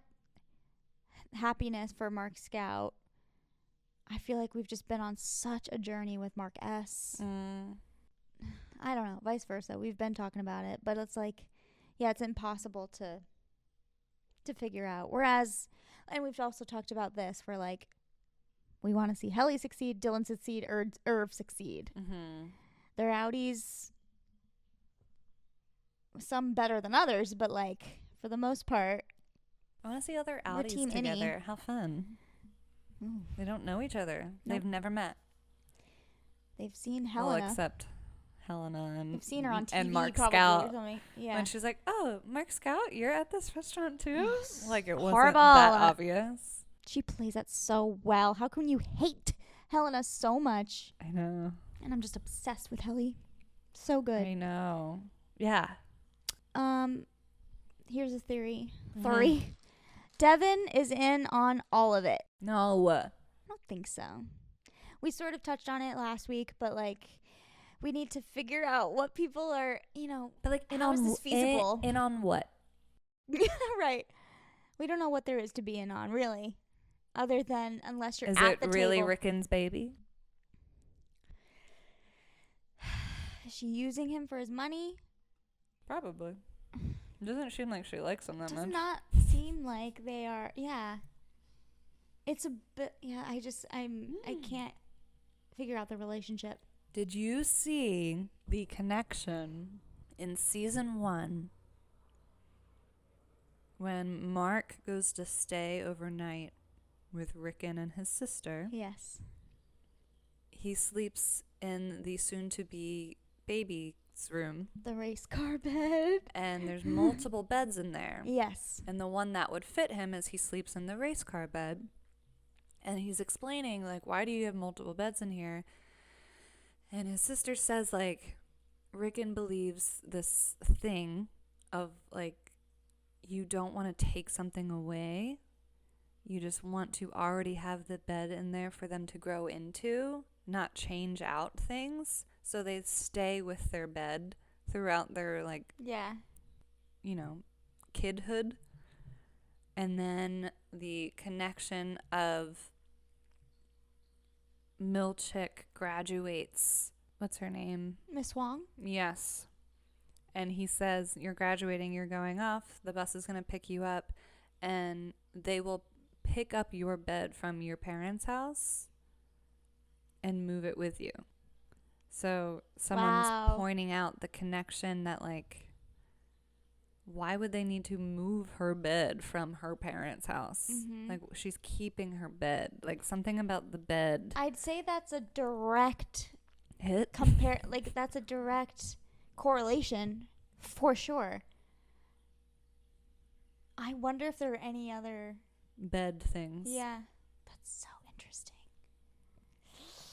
happiness for Mark Scout, I feel like we've just been on such a journey with Mark S. I don't know, vice versa. We've been talking about it, but it's like, yeah, it's impossible to figure out. Whereas, and we've also talked about this, where like, we want to see Helly succeed, Dylan succeed, Irv succeed. They're outies. Some better than others, but like for the most part, I want to see other outies together. How fun! They don't know each other. Nope. They've never met. They've seen Helena. Well, except Helena and I've seen her on TV and Mark probably Scout. or something. Yeah. When she's like, "Oh, Mark Scout, you're at this restaurant too?" Like it wasn't Horrible. that obvious. She plays that so well. How can you hate Helena so much? I know. And I'm just obsessed with Helly. So good. I know. Yeah. Here's a theory. Mhm. Devin is in on all of it. No. I don't think so. We sort of touched on it last week, but like we need to figure out what people are, But like, how is this feasible? In on what? Right. We don't know what there is to be in on, really. Other than unless you're Is at it the really table. Rickon's baby? Is she using him for his money? Probably. Doesn't seem like she likes him that Does much. not seem like they are. Yeah. It's a bit. Yeah. I can't figure out the relationship. Did you see the connection in season 1 when Mark goes to stay overnight with Rickon and his sister? Yes. He sleeps in the soon-to-be baby's room, The race car bed. and there's multiple beds in there. Yes. And the one that would fit him is he sleeps in the race car bed. And he's explaining, like, why do you have multiple beds in here? And his sister says, like, Rickon believes this thing of, like, you don't want to take something away. You just want to already have the bed in there for them to grow into, not change out things. So they stay with their bed throughout their, like, Yeah. Kidhood. And then the connection of Milchick graduates. What's her name? Miss Wong. Yes. And he says, you're graduating, you're going off. The bus is going to pick you up. And they will pick up your bed from your parents' house and move it with you. So someone's pointing out the connection that, like, why would they need to move her bed from her parents' house? Mm-hmm. Like, she's keeping her bed. Like, something about the bed. I'd say that's a direct Hit? that's a direct correlation for sure. I wonder if there are any other Bed things. Yeah. That's so interesting.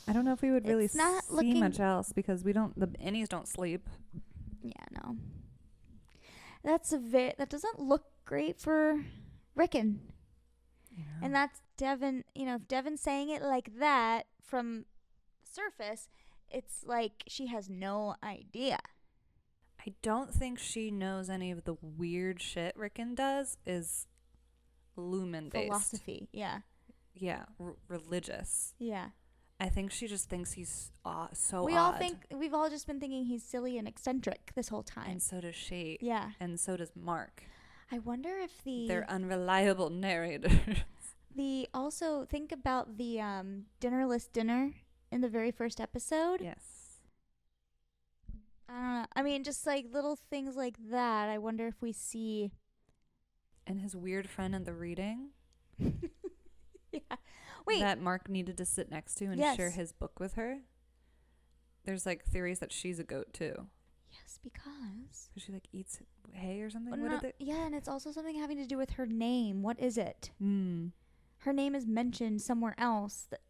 I don't know if we would really It's not see looking- much else because the Innies don't sleep. Yeah, no. That doesn't look great for Rickon. Yeah. And that's Devin, if Devin's saying it like that from surface, it's like she has no idea. I don't think she knows any of the weird shit Rickon does is lumen based. Philosophy, yeah. Yeah, religious. Yeah. I think she just thinks he's so We odd. all think, we've all just been thinking he's silly and eccentric this whole time. And so does she. Yeah. And so does Mark. I wonder if They're unreliable narrators. also think about the dinnerless dinner in the very first episode. Yes. I don't know. I mean, just like little things like that. I wonder if we see. And his weird friend in the reading. Yeah. Wait. That Mark needed to sit next to and Yes. share his book with her. There's like theories that she's a goat too. Yes, because. Because she like eats hay or something. Well, What did they? yeah, and it's also something having to do with her name. What is it? Hmm. Her name is mentioned somewhere else. That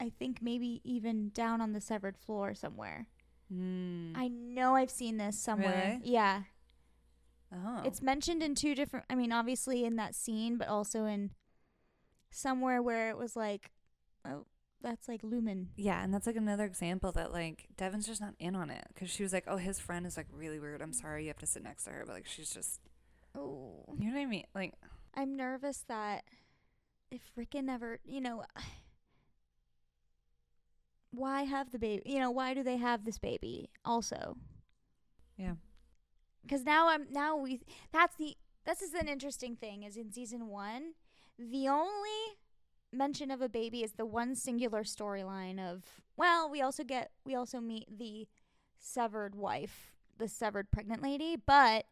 I think maybe even down on the severed floor somewhere. Hmm. I know I've seen this somewhere. Really? Yeah. Oh. It's mentioned in two different, I mean, obviously in that scene, but also in somewhere where it was like, oh, that's like lumen. Yeah, and that's like another example that like Devin's just not in on it because she was like, oh, his friend is like really weird. I'm sorry you have to sit next to her, but like she's just, Oh. you know what I mean? Like, I'm nervous that if Rickon ever, why have the baby? Why do they have this baby also? yeah. Because this is an interesting thing is in season 1, the only mention of a baby is the one singular storyline of, well, we also meet the severed wife, the severed pregnant lady, but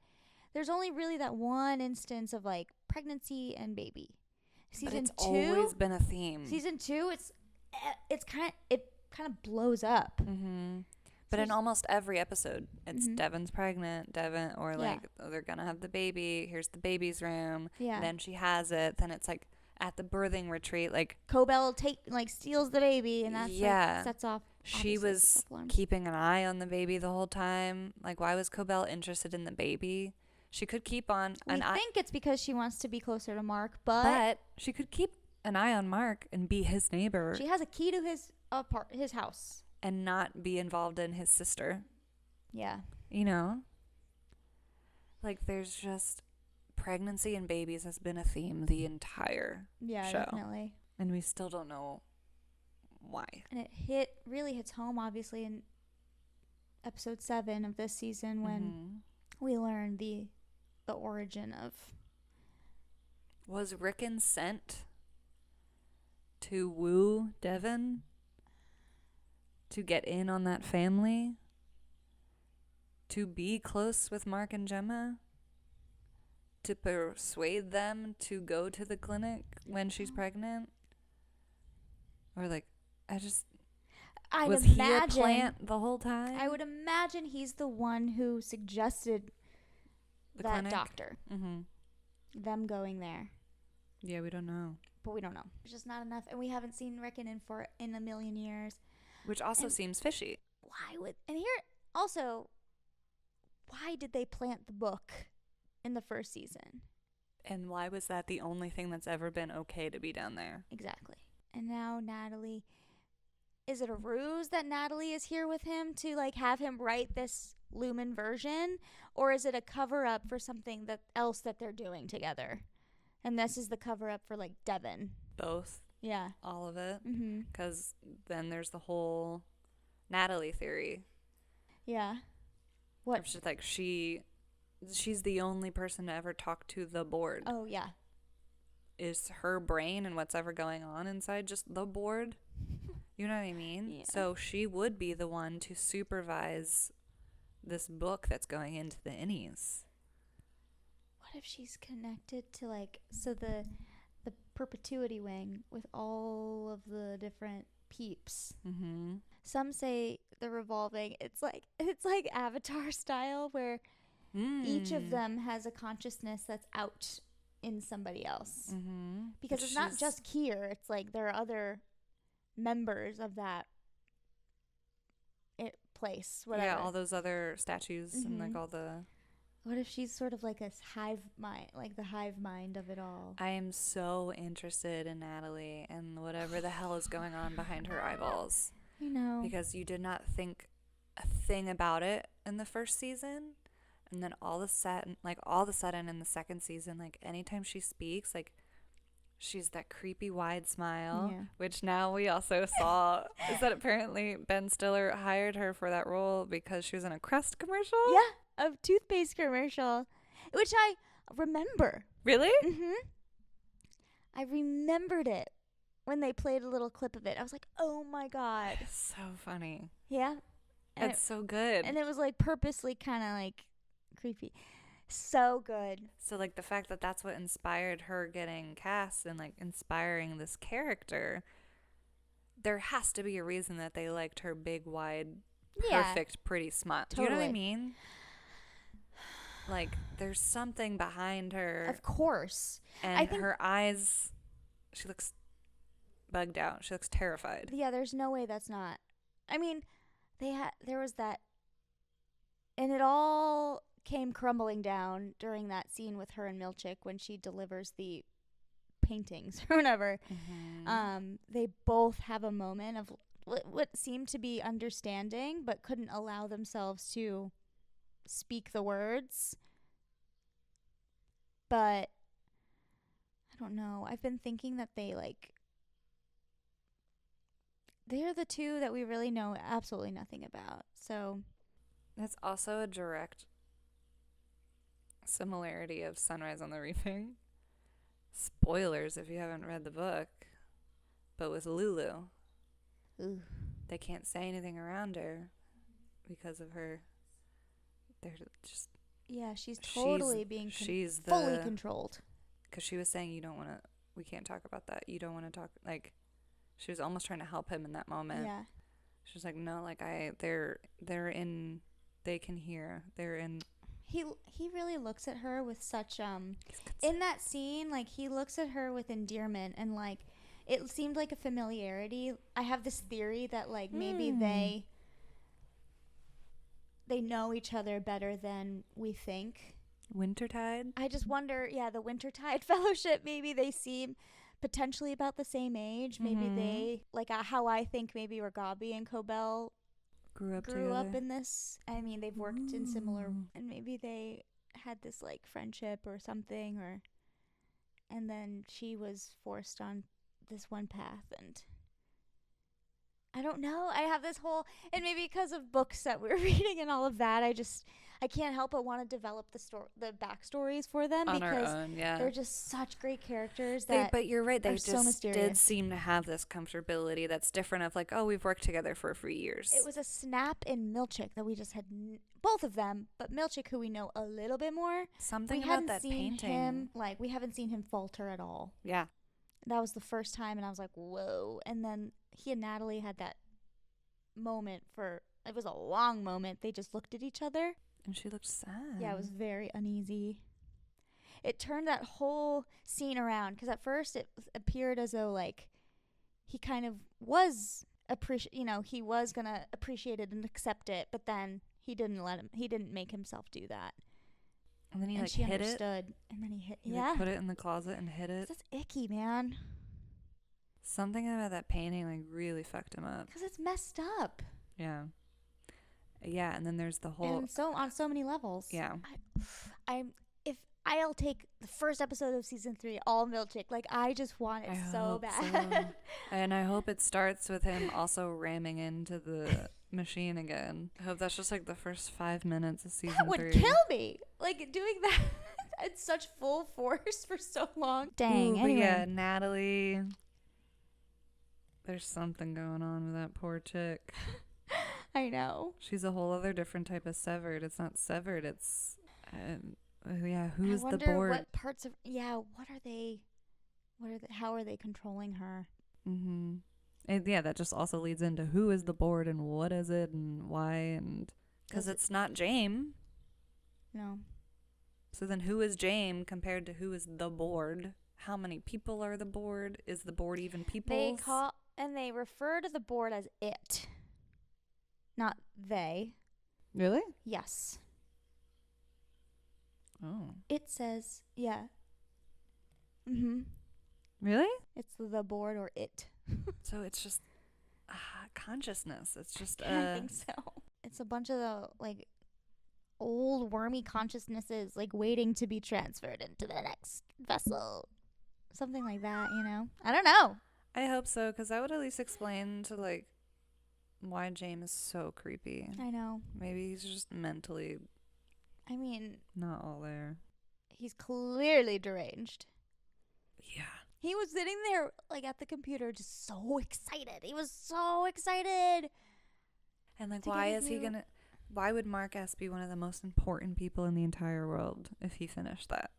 there's only really that one instance of like pregnancy and baby. Season but it's 2, always been a theme. season 2, it kind of blows up. Mm-hmm. But in almost every episode, it's Mhm. Devon's pregnant, Devon, or like, oh, they're going to have the baby. Here's the baby's room. Yeah. Then she has it. Then it's like at the birthing retreat, like Cobell steals the baby, and that's yeah, sets off. she was keeping an eye on the baby the whole time. Like, why was Cobell interested in the baby? She could keep on I think it's because she wants to be closer to Mark, but she could keep an eye on Mark and be his neighbor. She has a key to his house and not be involved in his sister. Yeah. You know? Like, there's just pregnancy and babies has been a theme the entire show. Definitely. And we still don't know why. And it really hits home, obviously, in episode 7 of this season when we learn the origin of. Was Rickon sent to woo Devon? To get in on that family? To be close with Mark and Gemma? To persuade them to go to the clinic when she's pregnant? Or like, was he a plant the whole time? I would imagine he's the one who suggested that clinic? Doctor. Mm-hmm. Them going there. Yeah, we don't know. But we don't know. It's just not enough. And we haven't seen Rickon in a million years. Which also seems fishy. Why did they plant the book in the first season? And why was that the only thing that's ever been okay to be down there? Exactly. And now Natalie, is it a ruse that Natalie is here with him to like have him write this Lumen version? Or is it a cover up for something else that they're doing together? And this is the cover up for like Devon. Both. Yeah. All of it. Mm-hmm. Because then there's the whole Natalie theory. Yeah. What? She's like, she's the only person to ever talk to the board. Oh, yeah. Is her brain and what's ever going on inside just the board? You know what I mean? Yeah. So she would be the one to supervise this book that's going into the innies. What if she's connected to the perpetuity wing with all of the different peeps? Mm-hmm. Some say the revolving, it's like Avatar style where each of them has a consciousness that's out in somebody else. Mm-hmm. Because it's not just Kier, it's like there are other members of that place, whatever. Yeah, all those other statues and like all the... What if she's sort of like a hive mind, like the hive mind of it all? I am so interested in Natalie and whatever the hell is going on behind her eyeballs. I know. Because you did not think a thing about it in the first season. And then all of a sudden in the second season, like anytime she speaks, like she's that creepy wide smile, which now we also saw is that apparently Ben Stiller hired her for that role because she was in a Crest commercial. Yeah, a toothpaste commercial, which I remember. Really? Mm-hmm. I remembered it when they played a little clip of it. I was like, oh my God. It's so funny. Yeah. And it's so good. And it was like purposely kind of like creepy. So good. So like the fact that that's what inspired her getting cast and like inspiring this character, there has to be a reason that they liked her big, wide, perfect, pretty smile. Totally. You know what I mean? Like there's something behind her. Of course. And I think her eyes, she looks bugged out. She looks terrified. Yeah, there's no way that's not. I mean, there was that, and it all came crumbling down during that scene with her and Milchick when she delivers the paintings or whatever. Mm-hmm. They both have a moment of what seemed to be understanding but couldn't allow themselves to speak the words. But I don't know. I've been thinking that they're the two that we really know absolutely nothing about. So that's also a direct similarity of Sunrise on the Reaping. Spoilers if you haven't read the book. But with Lulu, they can't say anything around her because of her. They're just... Yeah, she's totally being fully controlled. Because she was saying, we can't talk about that. You don't want to talk... Like, she was almost trying to help him in that moment. Yeah. She's like, no, like they're in, they can hear. They're in. He really looks at her with such in that scene, like he looks at her with endearment, and like it seemed like a familiarity. I have this theory that like maybe they know each other better than we think. Wintertide? I just wonder, the Wintertide Fellowship, maybe they seem potentially about the same age. Maybe they, like how I think maybe Ragabi and Cobell grew up in this. I mean, they've worked in similar, and maybe they had this like friendship or something, and then she was forced on this one path, and I don't know. I have this whole, and maybe because of books that we're reading and all of that, I can't help but want to develop the backstories for them on because our own, yeah. They're just such great characters But you're right. They so just mysterious. did seem to have this comfortability that's different. Of like, oh, we've worked together for 3 years. It was a snap in Milchick that we just had both of them, but Milchick, who we know a little bit more, Something about that painting. We haven't seen him falter at all. Yeah. That was the first time, and I was like, whoa. And then he and Natalie had that moment it was a long moment. They just looked at each other. And she looked sad. Yeah, it was very uneasy. It turned that whole scene around, because at first it appeared as though, like, he kind of was he was going to appreciate it and accept it, but then he didn't make himself do that. And then he, and like, she hid understood. it. And then he hit, He like, put it in the closet and hid it. That's icky, man. Something about that painting, like, really fucked him up. Because it's messed up. Yeah. Yeah, and then there's the whole... And on so many levels. Yeah. I'll take the first episode of season 3, all Milchick. Like, I just want it so bad. So. And I hope it starts with him also ramming into the machine again. I hope that's just like the first 5 minutes of season 3. That would kill me. Like, doing that at such full force for so long. Dang. Ooh, anyway. Yeah, Natalie. There's something going on with that poor chick. I know. She's a whole other different type of severed. It's not severed. It's... who's the board? What parts of what are they how are they controlling her? And that just also leads into who is the board and what is it and why, and because it's not Jaime. No. So then who is Jaime compared to who is the board? How many people are the board? Is the board even people? They refer to the board as it, not they. Really? Yes. Oh. It says, yeah. Mm-hmm. Really? It's the board or it. So it's just consciousness. It's just I think so. It's a bunch of the, like, old wormy consciousnesses, like, waiting to be transferred into the next vessel. Something like that, you know? I don't know. I hope so, because that would at least explain to, like, why Jaime is so creepy. I know. Maybe he's just mentally... I mean... not all there. He's clearly deranged. Yeah. He was sitting there, like, at the computer, just so excited. He was so excited. And, like, why would Mark S. be one of the most important people in the entire world if he finished that?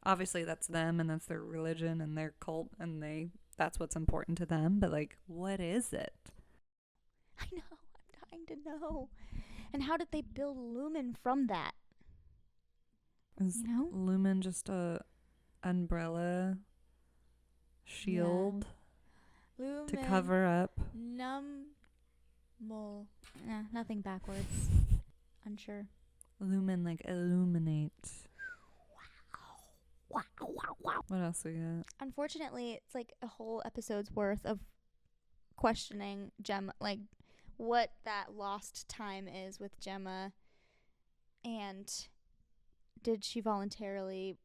Obviously, that's them, and that's their religion, and their cult, and that's what's important to them. But, like, what is it? I know. I'm dying to know. And how did they build Lumen from that? Is Lumen just a umbrella shield to cover up? Nothing backwards. Unsure. Lumen, like, illuminate. Wow. What else we got? Unfortunately, it's like a whole episode's worth of questioning Gemma, like what that lost time is with Gemma, and did she voluntarily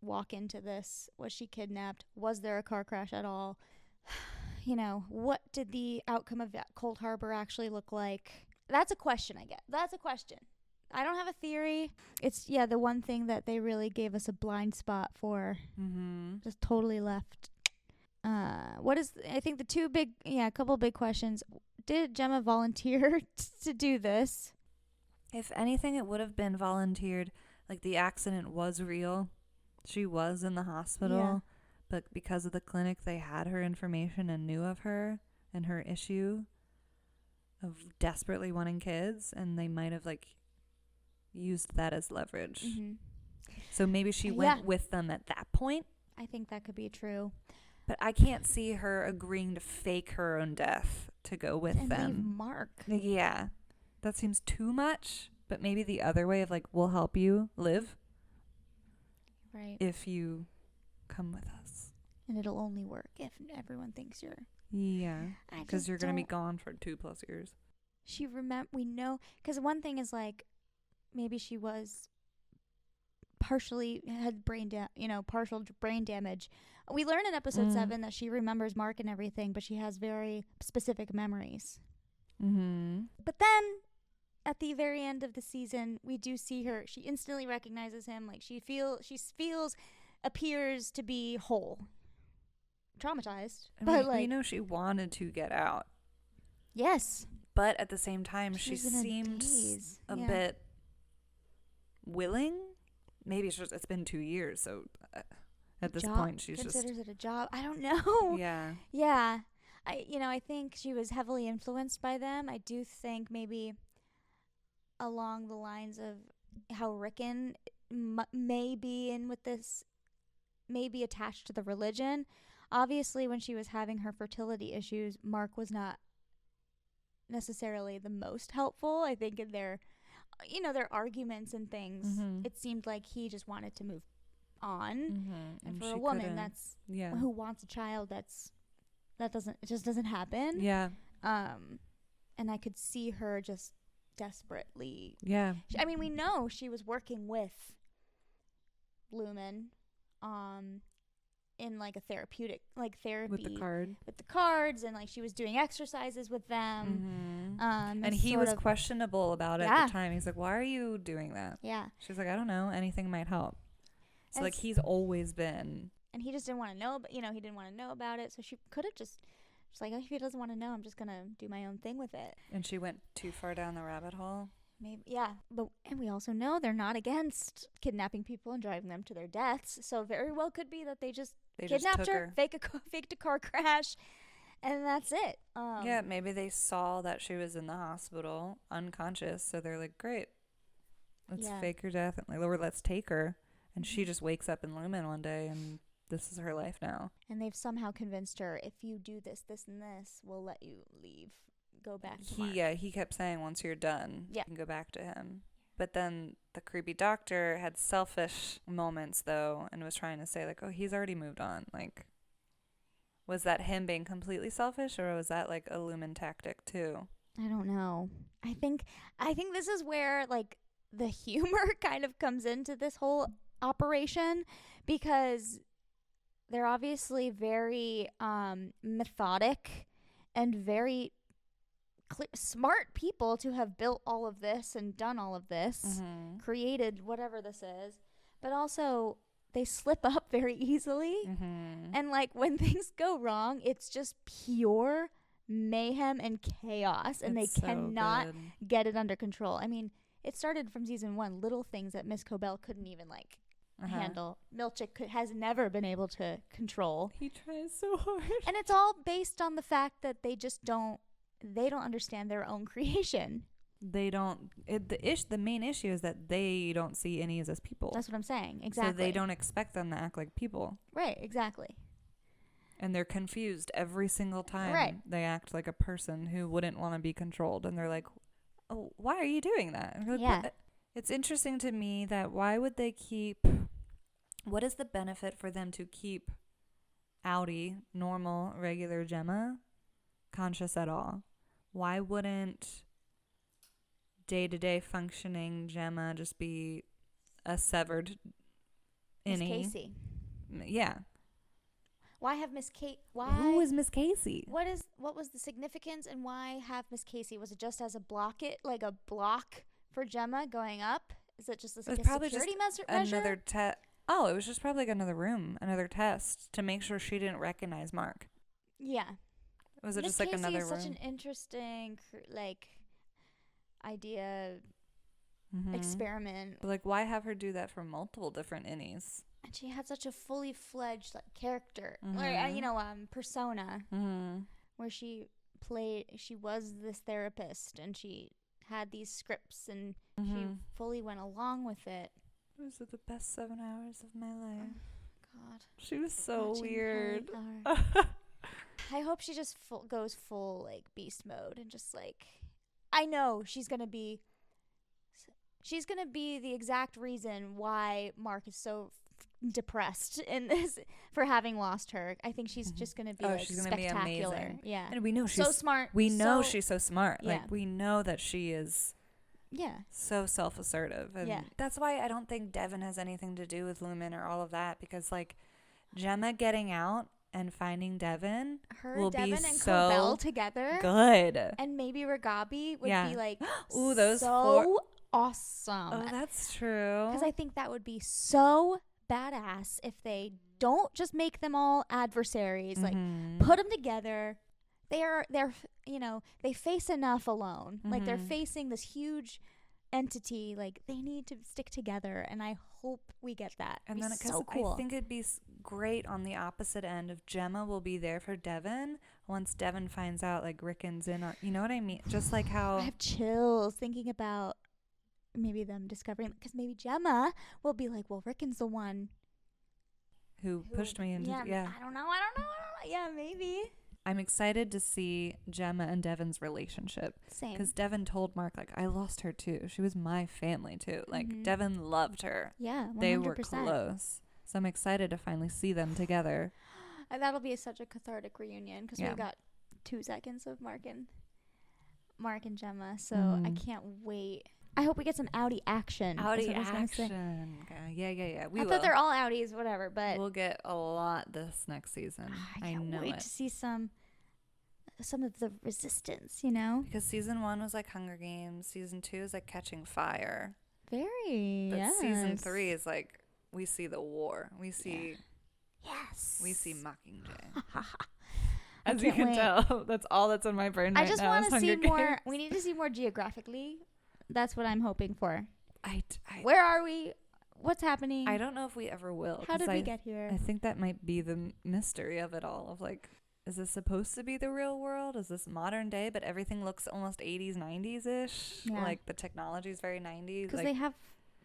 walk into this? Was she kidnapped? Was there a car crash at all? What did the outcome of Cold Harbor actually look like? That's a question I get. That's a question. I don't have a theory. It's, the one thing that they really gave us a blind spot for. Mm-hmm. Just totally left. I think a couple big questions. Did Gemma volunteer to do this? If anything, it would have been volunteered. Like, the accident was real. She was in the hospital. But because of the clinic, they had her information and knew of her and her issue. of desperately wanting kids, and they might have like used that as leverage. Mm-hmm. So maybe she went with them at that point. I think that could be true. But I can't see her agreeing to fake her own death to go with and them. Leave Mark. Yeah. That seems too much. But maybe the other way of like, we'll help you live. Right. If you come with us. And it'll only work if everyone thinks you're. Yeah. Because you're going to be gone for 2+ years. We know. Because one thing is like, maybe she was partially had partial brain damage. We learn in episode 7 that she remembers Mark and everything, but she has very specific memories. Mm-hmm. But then at the very end of the season, we do see her. She instantly recognizes him. Like she appears to be whole, traumatized. But like, we know she wanted to get out. Yes. But at the same time, she seemed a bit willing. Maybe it's been 2 years, so at this point she's considers it a job. I don't know. Yeah. Yeah. I think she was heavily influenced by them. I do think maybe along the lines of how Rickon may be in with this, may be attached to the religion. Obviously, when she was having her fertility issues, Mark was not necessarily the most helpful. I think in their arguments and things, it seemed like he just wanted to move on. Mm-hmm. And for a woman who wants a child, it just doesn't happen. Yeah. And I could see her just desperately. Yeah. I mean, we know she was working with Lumen, in like a therapy with the cards, and like she was doing exercises with them. And he was questionable about it at the time. He's like, why are you doing that? Yeah. She's like, I don't know, anything might help. So like he's always been, and he just didn't want to know, but he didn't want to know about it, so she could have just like, oh, if he doesn't want to know, I'm just gonna do my own thing with it. And she went too far down the rabbit hole. Maybe, yeah. And we also know they're not against kidnapping people and driving them to their deaths. So very well could be that they kidnapped her, faked a car crash, and that's it. Yeah, maybe they saw that she was in the hospital unconscious, so they're like, great, let's fake her death, or let's take her. And she just wakes up in Lumen one day, and this is her life now. And they've somehow convinced her, if you do this, this, and this, we'll let you leave. Go back to Mark. He kept saying once you're done, you can go back to him. But then the creepy doctor had selfish moments, though, and was trying to say, like, oh, he's already moved on. Like, was that him being completely selfish, or was that, like, a Lumen tactic, too? I don't know. I think this is where, like, the humor kind of comes into this whole operation, because they're obviously very methodic and very smart people to have built all of this and done all of this, created whatever this is, but also they slip up very easily. And like when things go wrong, it's just pure mayhem and chaos, and they cannot get it under control. I mean, it started from season 1, little things that Miss Cobell couldn't even like handle. Milchick has never been able to control. He tries so hard. And it's all based on the fact that they don't understand their own creation. They don't. The main issue is that they don't see Innies as people. That's what I'm saying. Exactly. So they don't expect them to act like people. Right. Exactly. And they're confused every single time they act like a person who wouldn't want to be controlled. And they're like, oh, why are you doing that? And like, yeah. It's interesting to me that why would they keep... What is the benefit for them to keep Audi, normal, regular Gemma, conscious at all? Why wouldn't day-to-day functioning Gemma just be a severed Innie? Miss Casey. Yeah. Why have Miss Kate? Why? Who is Miss Casey? What was the significance, and why have Miss Casey? Was it just as a block for Gemma going up? Is it just a security measure? Another test. Oh, it was just probably like another room, another test to make sure she didn't recognize Mark. Yeah. Was it just like another room? Miss Casey is such an interesting idea, experiment. But like, why have her do that for multiple different Innies? And she had such a fully fledged character, persona, where she was this therapist, and she had these scripts, and Mm-hmm. she fully went along with it. Those are the best 7 hours of my life. God. She was so Watching weird. I hope she just goes full like beast mode and just like, I know she's gonna be the exact reason why Mark is so depressed in this for having lost her. I think she's just gonna be like she's gonna be spectacular. amazing. Yeah, And we know she's so smart. We know she's so smart. Yeah. Like we know that she is so self-assertive. And that's why I don't think Devin has anything to do with Lumen or all of that, because like Gemma getting out and finding Devin will Devin be and so Cobell together, good. and maybe Ragabi would be like, ooh, those so awesome. Oh, that's true. Because I think that would be so badass if they don't just make them all adversaries. Like, put them together. They're they face enough alone. Like, they're facing this huge entity. Like, they need to stick together, and I hope we get that. And then so cool. I think it'd be great on the opposite end if Gemma will be there for Devin once Devin finds out like Rickon's in on, you know what I mean? Just like how I have chills thinking about maybe them discovering, because maybe Gemma will be like, well, Rickon's the one who pushed me into I don't know. Yeah, maybe. I'm excited to see Gemma and Devin's relationship. Same. Because Devin told Mark, like, I lost her too. She was my family too. Like, Devin loved her. Yeah, 100%. They were close. So I'm excited to finally see them together. And that'll be such a cathartic reunion, because we got 2 seconds of Mark and Gemma. So I can't wait. I hope we get some Audi action. Audi action. Yeah. I thought they're all Audis, whatever, but we'll get a lot this next season. I can't wait to see some of the resistance, you know? Because season 1 was like Hunger Games. Season 2 is like Catching Fire. Very, But season 3 is like, we see the war. We see... Yes. We see Mockingjay. As you can tell, that's all that's in my brain right now. I just want to see more. We need to see more geographically. That's what I'm hoping for. Where are we? What's happening? I don't know if we ever will. How did we get here? I think that might be the mystery of it all. Of like, is this supposed to be the real world? Is this modern day? But everything looks almost 80s, 90s-ish. Yeah. Like the technology is very 90s. Because they have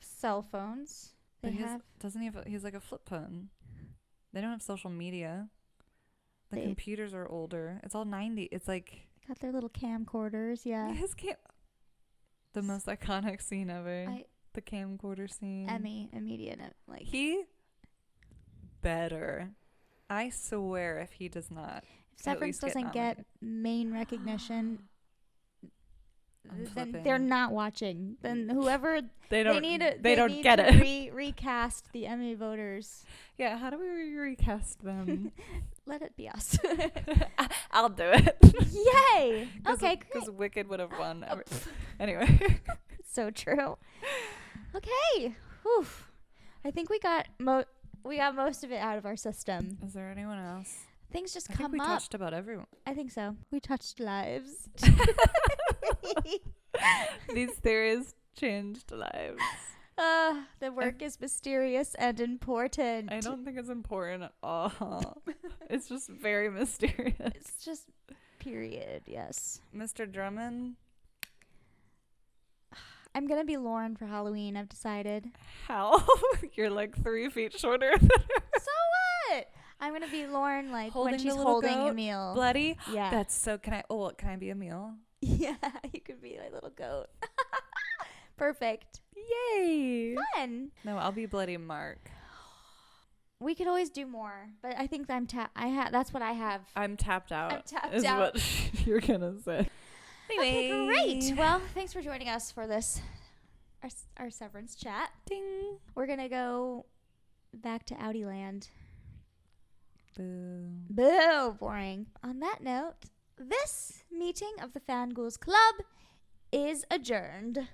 cell phones. Doesn't he have? He's like a flip phone. They don't have social media. The computers are older. It's all 90. It's like got their little camcorders. Yeah. The most iconic scene ever. The camcorder scene. Emmy, immediate. Like he better. I swear if he does not. If Severance doesn't get main recognition, then they're not watching. Then whoever they don't get it. Recast the Emmy voters. Yeah, how do we recast them? Let it be us. I'll do it. Yay! Okay, because Wicked would have won. Anyway, so true. Okay, whew. I think we got most of it out of our system. Is there anyone else? Things just I come think we up. touched about everyone. I think so. We touched lives. These theories changed lives. The work is mysterious and important. I don't think it's important at all. It's just very mysterious. It's just period, yes. Mr. Drummond? I'm going to be Lauren for Halloween, I've decided. How? You're like 3 feet shorter than her. So what? I'm going to be Lauren like when she's holding goat, Emil. Bloody? Yeah. That's so, can I be Emil? Yeah, you could be my little goat. Perfect. Yay. Fun. No, I'll be Bloody Mark. We could always do more, but I think that's what I have. I'm tapped out. I'm tapped is out. What you're going to say. Anyway. Okay, great. Well, thanks for joining us for this, our Severance chat. Ding. We're going to go back to Audi Land. Boo. Boo. Boring. On that note, this meeting of the Fanghouls Club is adjourned.